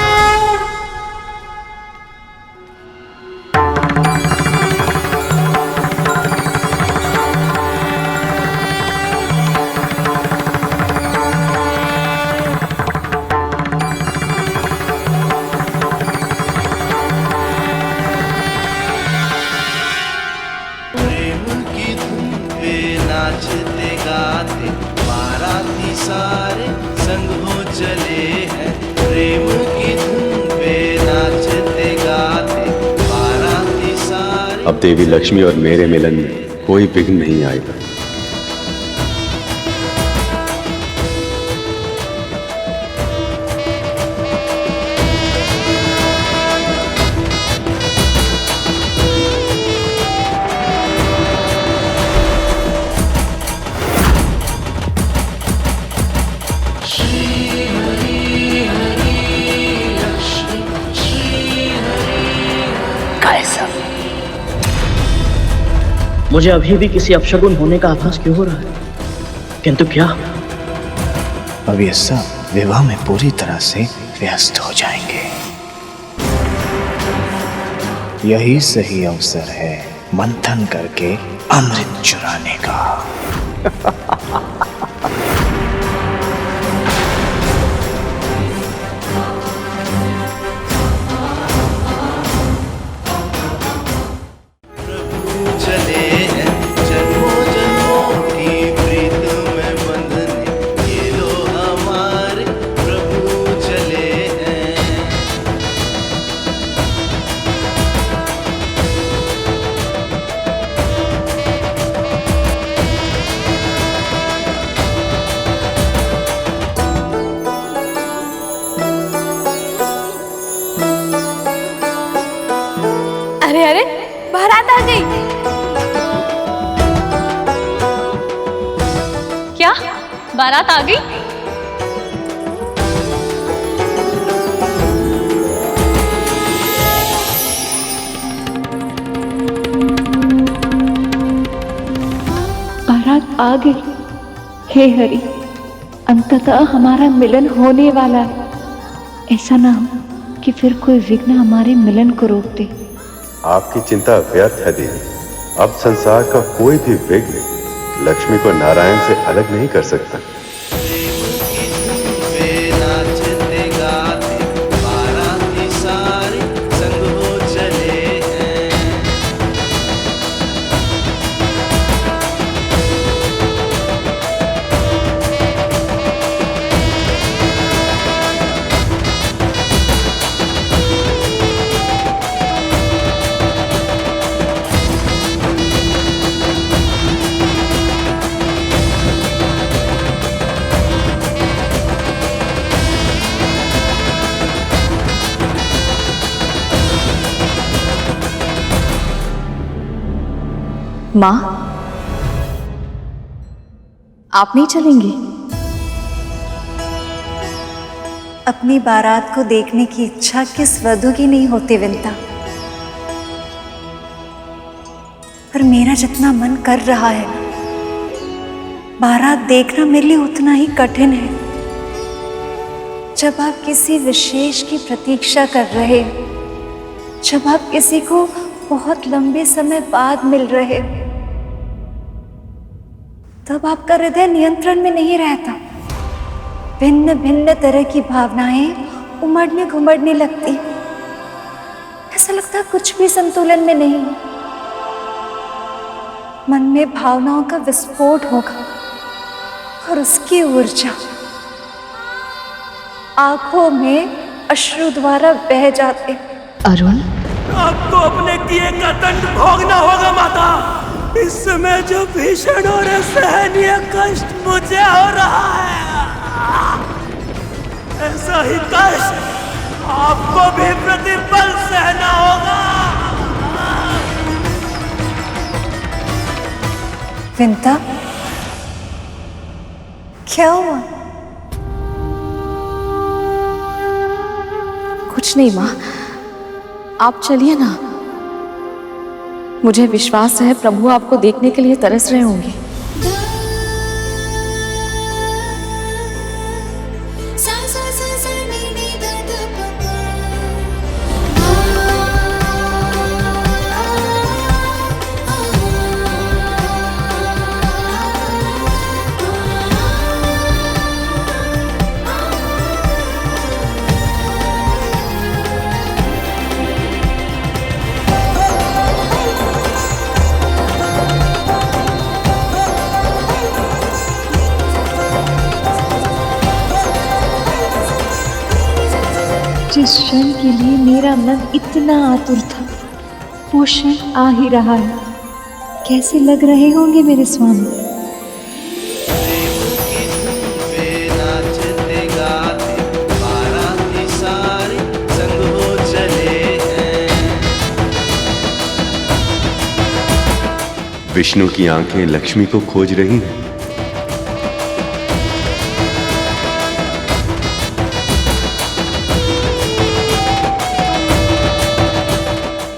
S16: नाचते गाते बाराती सारे संग हो चले हैं। प्रेम की धुन पे नाचते गाते बाराती सारे।
S9: अब देवी लक्ष्मी और मेरे मिलन में कोई विघ्न नहीं आएगा।
S13: मुझे अभी भी किसी अपशगुन होने का आभास क्यों हो रहा है? किंतु क्या?
S22: अब ये सब विवाह में पूरी तरह से व्यस्त हो जाएंगे। यही सही अवसर है मंथन करके अमृत चुराने का।
S16: चले हैं जन्मों जन्मों की प्रीत में बंधने, ये लो हमारे प्रभु चले हैं।
S7: अरे अरे, बारात आ गई।
S6: क्या बारात आ गई?
S8: बारात आ गई। हे हरि, अंततः हमारा मिलन होने वाला है। ऐसा ना हो कि फिर कोई विघ्न हमारे मिलन को रोक दे।
S9: आपकी चिंता व्यर्थ है देवी। अब संसार का कोई भी विघ्न लक्ष्मी को नारायण से अलग नहीं कर सकता।
S16: वे नाचते गाते बाराती सारे संग हो चले हैं।
S7: माँ, आप नहीं चलेंगी?
S17: अपनी बारात को देखने की इच्छा किस वधू की नहीं होती विंता, पर मेरा जितना मन कर रहा है ना, बारात देखना मेरे लिए उतना ही कठिन है। जब आप किसी विशेष की प्रतीक्षा कर रहे हो, जब आप किसी को बहुत लंबे समय बाद मिल रहे हो, तब आपका हृदय नियंत्रण में नहीं रहता। भिन्न भिन्न तरह की भावनाएं उमड़ने घुमड़ने लगती। ऐसा लगता कुछ भी संतुलन में नहीं है। मन में भावनाओं का विस्फोट होगा और उसकी ऊर्जा आंखों में अश्रु द्वारा बह जाते।
S5: अरुण,
S15: आपको अपने किए का दंड भोगना होगा माता। इस समय जो भीषण और असहनीय कष्ट मुझे हो रहा है, ऐसा ही कष्ट आपको भी प्रतिपल सहना होगा।
S17: विंता, क्या हुआ?
S7: कुछ नहीं माँ, आप चलिए ना। मुझे विश्वास है प्रभु आपको देखने के लिए तरस रहे होंगे।
S8: जिस क्षण के लिए मेरा मन इतना आतुर था, वो क्षण आ ही रहा है। कैसे लग रहे होंगे मेरे स्वामी?
S16: वे नाचते गाते बाराती सारे संग हो चले हैं।
S9: विष्णु की आंखें लक्ष्मी को खोज रही हैं।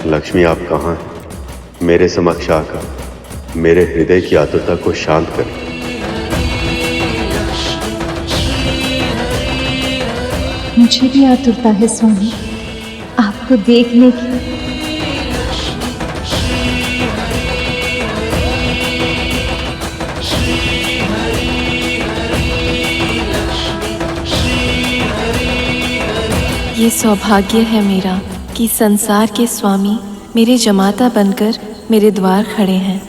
S9: लक्ष्मी, आप कहाँ हैं? मेरे समक्ष आकर मेरे हृदय की आतुरता को शांत करें।
S8: मुझे भी आतुरता है स्वामी आपको देखने की।
S7: ये सौभाग्य है मेरा कि संसार के स्वामी मेरे जमाता बनकर मेरे द्वार खड़े हैं।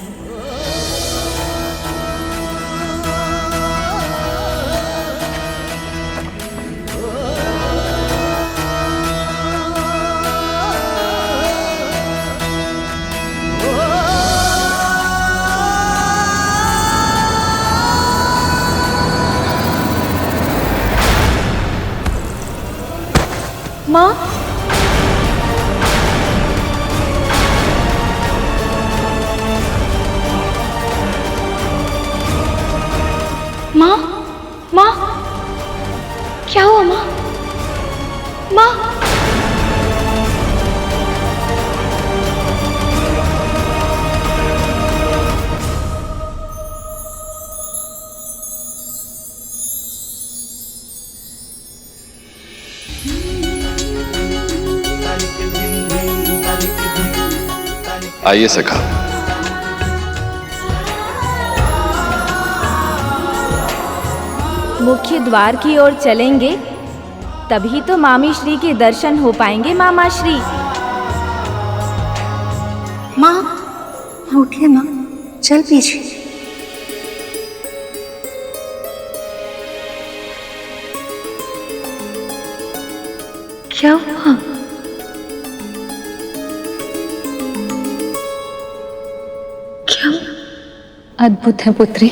S17: माँ, माँ, माँ, क्या हुआ माँ? माँ,
S23: आइए सखा।
S11: मुख्य द्वार की ओर चलेंगे तभी तो मामी श्री के दर्शन हो पाएंगे। मामा श्री,
S17: माँ, उठिए माँ, चल पीछे। क्या हुआ? क्या?
S14: अद्भुत है पुत्री,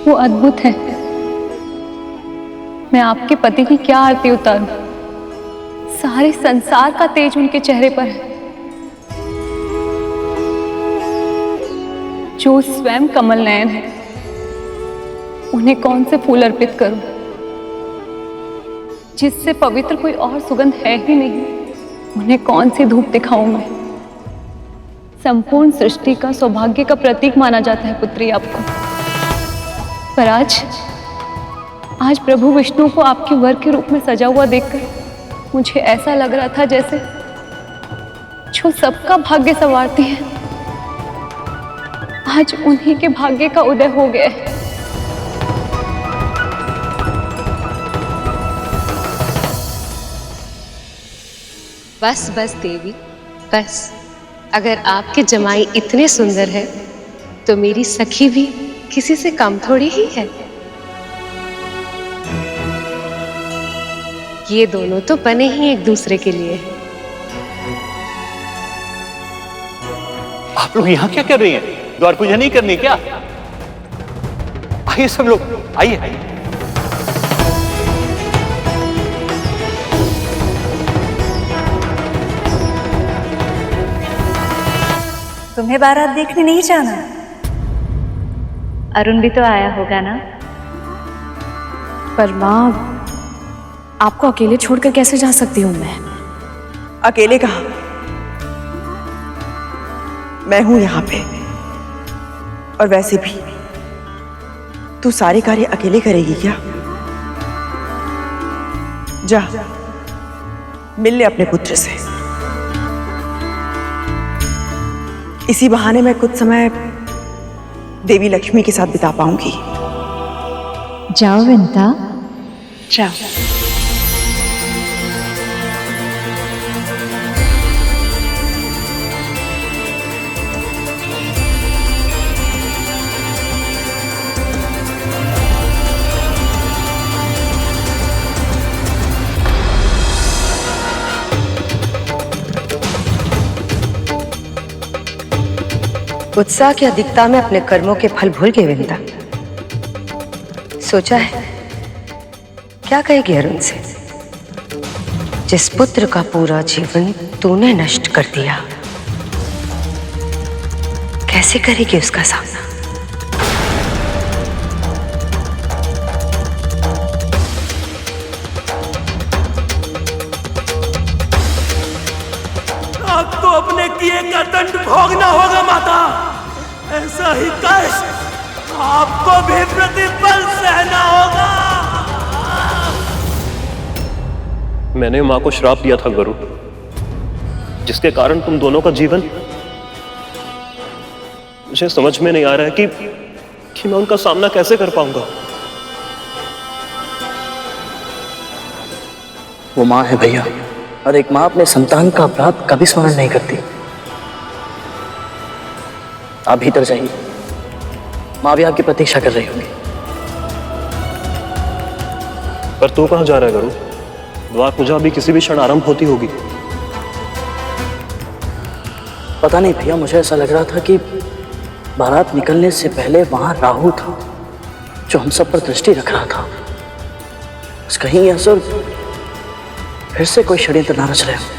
S14: वो अद्भुत है। मैं आपके पति की क्या आरती उतारूं? सारे संसार का तेज उनके चेहरे पर है। जो स्वयं कमल नयन है, उन्हें कौन से फूल अर्पित करूं? जिससे पवित्र कोई और सुगंध है ही नहीं, उन्हें कौन सी धूप दिखाऊं मैं? संपूर्ण सृष्टि का सौभाग्य का प्रतीक माना जाता है पुत्री आपको, पर आज प्रभु विष्णु को आपके वर के रूप में सजा हुआ देखकर मुझे ऐसा लग रहा था जैसे जो सबका भाग्य संवारती है, आज उन्हीं के भाग्य का उदय हो गया है।
S6: बस बस देवी, बस। अगर आपके जमाई इतने सुंदर है तो मेरी सखी भी किसी से कम थोड़ी ही है। ये दोनों तो बने ही एक दूसरे के लिए हैं।
S10: आप लोग यहाँ क्या कर रही हैं? द्वार पूजा नहीं करनी क्या? आइए सब लोग, आइए।
S17: तुम्हें बारात देखने नहीं जाना?
S11: अरुण भी तो आया होगा ना?
S7: पर माँ, आपको अकेले छोड़कर कैसे जा सकती हूँ मैं?
S2: अकेले कहाँ? मैं हूं यहाँ पे। और वैसे भी तू सारे कार्य अकेले करेगी क्या? जा, मिल ले अपने पुत्र से। इसी बहाने मैं कुछ समय देवी लक्ष्मी के साथ बिता पाऊंगी।
S8: जाओ विंता,
S2: जाओ।
S5: उत्साह की अधिकता में अपने कर्मों के फल भूल गए विंता। सोचा है क्या कहेगी अरुण से? जिस पुत्र का पूरा जीवन तूने नष्ट कर दिया, कैसे करेगी उसका सामना?
S15: आपको अपने किए का दंड भोगना होगा माता। वैसा ही कष्ट आपको भी प्रतिपल सहना होगा।
S3: मैंने माँ को श्राप दिया था गुरु, जिसके कारण तुम दोनों का जीवन, मुझे समझ में नहीं आ रहा है कि मैं उनका सामना कैसे कर पाऊंगा।
S13: वो माँ है भैया, और एक माँ अपने संतान का अपराध कभी स्मरण नहीं करती। आप भीतर जाइए, माँ भी आपकी प्रतीक्षा कर रही होगी।
S3: पर तू कहाँ जा रहा है गुरु? द्वार पूजा अभी किसी भी क्षण आरंभ होती होगी।
S13: पता नहीं भैया, मुझे ऐसा लग रहा था कि बारात निकलने से पहले वहां राहु था जो हम सब पर दृष्टि रख रहा था। बस कहीं ये असुर फिर से कोई षड्यंत्र ना रच रहे हो।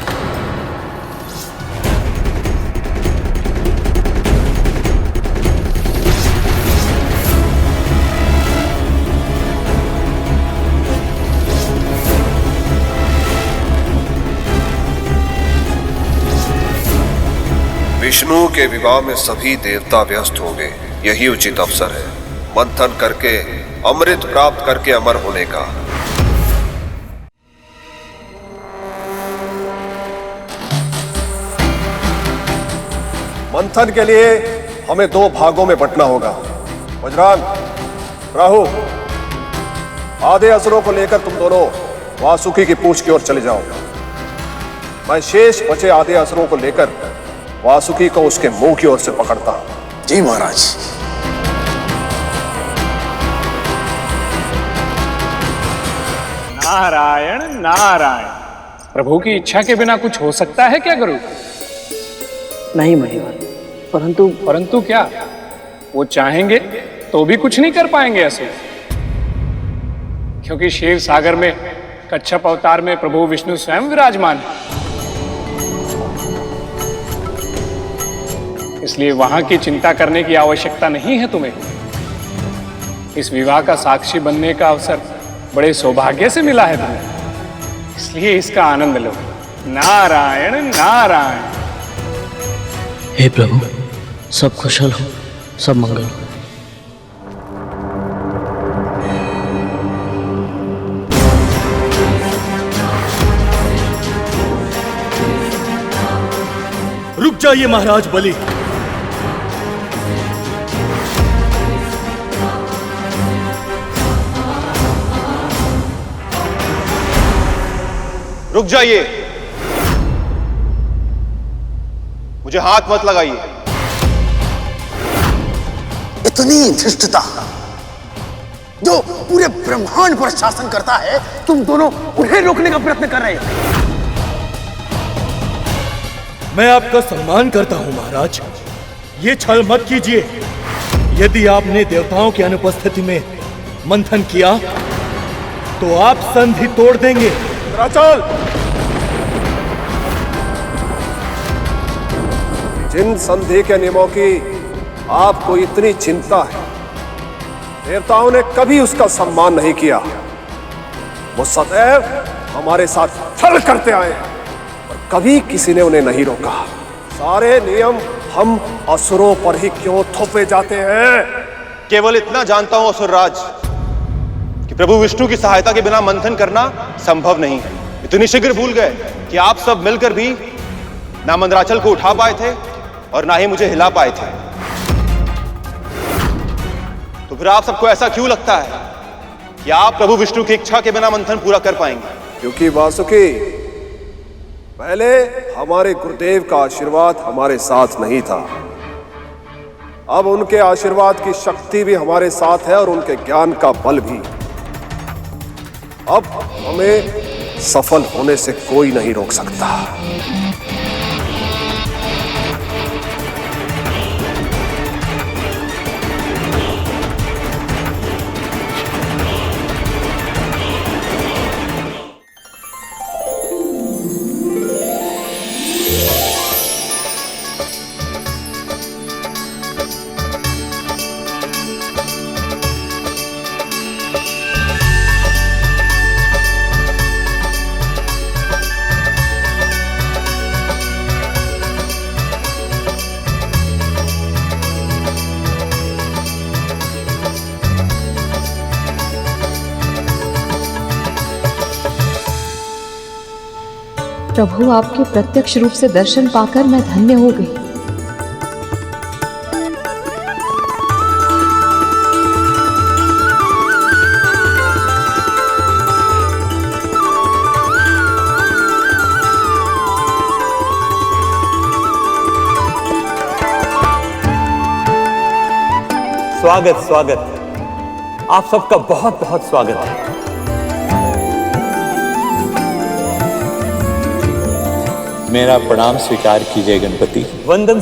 S18: विष्णु के विवाह में सभी देवता व्यस्त होंगे, यही उचित अवसर है मंथन करके अमृत प्राप्त करके अमर होने का। मंथन के लिए हमें 2 भागों में बंटना होगा। वज्रान, राहु, आधे असुरों को लेकर तुम दोनों वासुकी की पूंछ की ओर चले जाओ। मैं शेष बचे आधे असुरों को लेकर वासुकी को उसके मुंह की ओर से पकड़ता हूं। जी महाराज।
S12: नारायण नारायण। प्रभु की इच्छा के बिना कुछ हो सकता है क्या गुरु?
S13: नहीं महिवर,
S12: परंतु क्या? वो चाहेंगे तो भी कुछ नहीं कर पाएंगे ऐसे, क्योंकि क्षीर सागर में कच्छप अवतार में प्रभु विष्णु स्वयं विराजमान है। इसलिए वहां की चिंता करने की आवश्यकता नहीं है तुम्हें। इस विवाह का साक्षी बनने का अवसर बड़े सौभाग्य से मिला है तुम्हें, इसलिए इसका आनंद लो। नारायण नारायण।
S13: हे प्रभु, सब कुशल हो, सब मंगल हो।
S1: रुक जाइए महाराज बलि।
S10: रुक जाइए, मुझे हाथ मत लगाइए।
S19: इतनी धृष्टता जो पूरे ब्रह्मांड पर शासन करता है, तुम दोनों उन्हें रोकने का प्रयत्न कर रहे हो।
S1: मैं आपका सम्मान करता हूं महाराज, ये छल मत कीजिए। यदि आपने देवताओं की अनुपस्थिति में मंथन किया तो आप संधि तोड़ देंगे।
S18: चल। जिन संधि के नियमों की आपको इतनी चिंता है, देवताओं ने कभी उसका सम्मान नहीं किया। वो सदैव हमारे साथ छल करते आए हैं और कभी किसी ने उन्हें नहीं रोका। सारे नियम हम असुरों पर ही क्यों थोपे जाते हैं?
S10: केवल इतना जानता हूं असुरराज कि प्रभु विष्णु की सहायता के बिना मंथन करना संभव नहीं है। इतनी शीघ्र भूल गए कि आप सब मिलकर भी ना मंदराचल को उठा पाए थे और ना ही मुझे हिला पाए थे। तो फिर आप सबको ऐसा क्यों लगता है कि आप प्रभु विष्णु की इच्छा के बिना मंथन पूरा कर पाएंगे?
S18: क्योंकि वासुकी, पहले हमारे गुरुदेव का आशीर्वाद हमारे साथ नहीं था। अब उनके आशीर्वाद की शक्ति भी हमारे साथ है और उनके ज्ञान का बल भी। अब हमें सफल होने से कोई नहीं रोक सकता।
S14: प्रभु, आपके प्रत्यक्ष रूप से दर्शन पाकर मैं धन्य हो गई।
S4: स्वागत स्वागत, आप सबका बहुत बहुत स्वागत है। मेरा प्रणाम स्वीकार कीजिए गणपति। वंदन।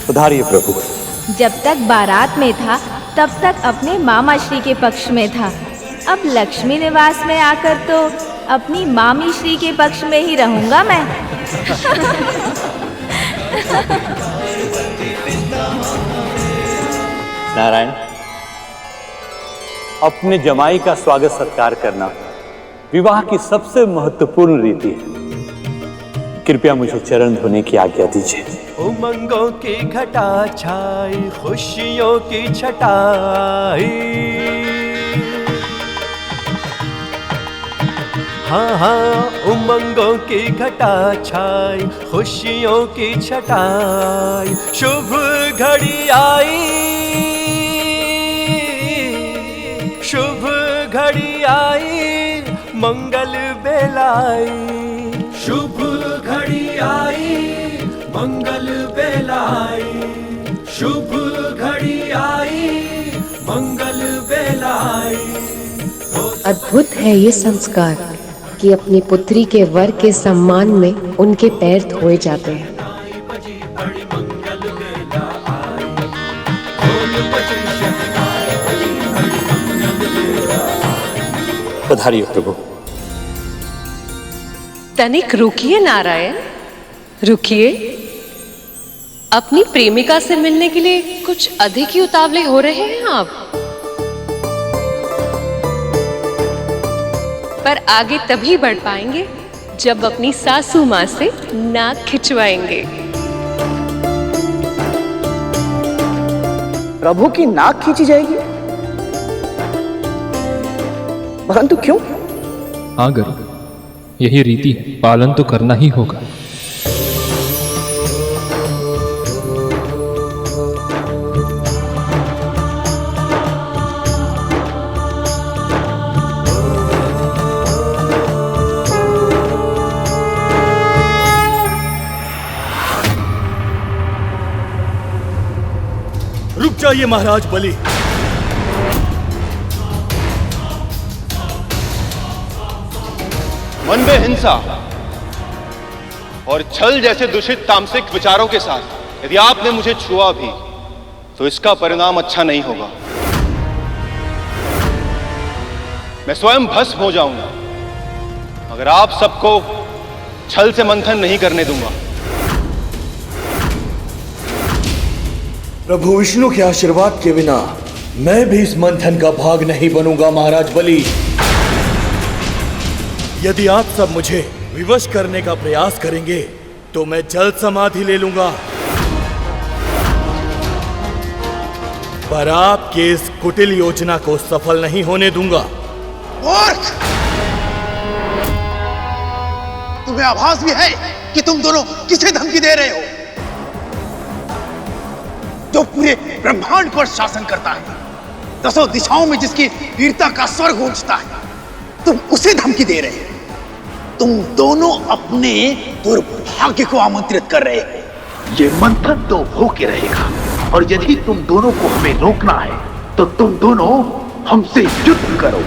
S4: पधारिए प्रभु।
S11: जब तक बारात में था तब तक अपने मामा श्री के पक्ष में था, अब लक्ष्मी निवास में आकर तो अपनी मामी श्री के पक्ष में ही रहूंगा मैं।
S4: नारायण, अपने जमाई का स्वागत सत्कार करना विवाह की सबसे महत्वपूर्ण रीति है। कृपया मुझे चरण धोने की आज्ञा दीजिए।
S16: उमंगों की घटा छाई, खुशियों की छटाई, हाँ हाँ उमंगों की घटा छाई, खुशियों की छटाई, शुभ घड़ी आई, शुभ घड़ी आई, मंगल बेलाई, शुभ घड़ी आई, मंगल बेलाई, शुभ घड़ी आई, मंगल बेलाई।
S5: अद्भुत है ये संस्कार कि अपनी पुत्री के वर के सम्मान में उनके पैर धोए जाते हैं।
S4: पधारिए प्रभु।
S6: तनिक रुकिए नारायण, रुकिए। अपनी प्रेमिका से मिलने के लिए कुछ अधिक ही उतावले हो रहे हैं आप। पर आगे तभी बढ़ पाएंगे जब अपनी सासू माँ से नाक खिंचवाएंगे।
S13: प्रभु की नाक खींची जाएगी? परंतु क्यों?
S20: हाँ गुरु, यही रीति है, पालन तो करना ही होगा।
S1: रुक जाइए महाराज बलि।
S10: मन में हिंसा और छल जैसे दूषित तामसिक विचारों के साथ यदि आपने मुझे छुआ भी तो इसका परिणाम अच्छा नहीं होगा। मैं स्वयं भस्म हो जाऊंगा अगर आप सबको छल से मंथन नहीं करने दूंगा।
S1: प्रभु विष्णु के आशीर्वाद के बिना मैं भी इस मंथन का भाग नहीं बनूंगा महाराज बलि। यदि आप सब मुझे विवश करने का प्रयास करेंगे तो मैं जल्द समाधि ले लूंगा, पर आपके इस कुटिल योजना को सफल नहीं होने दूंगा।
S19: मूर्ख! तुम्हें आभास भी है कि तुम दोनों किसे धमकी दे रहे हो? जो पूरे ब्रह्मांड पर शासन करता है, दसों दिशाओं में जिसकी वीरता का स्वर गूंजता है, तुम उसे धमकी दे रहे हो। तुम दोनों अपने दुर्भाग्य को आमंत्रित कर रहे हो। ये मंथन तो होके रहेगा, और यदि तुम दोनों को हमें रोकना है तो तुम दोनों हमसे युद्ध करो।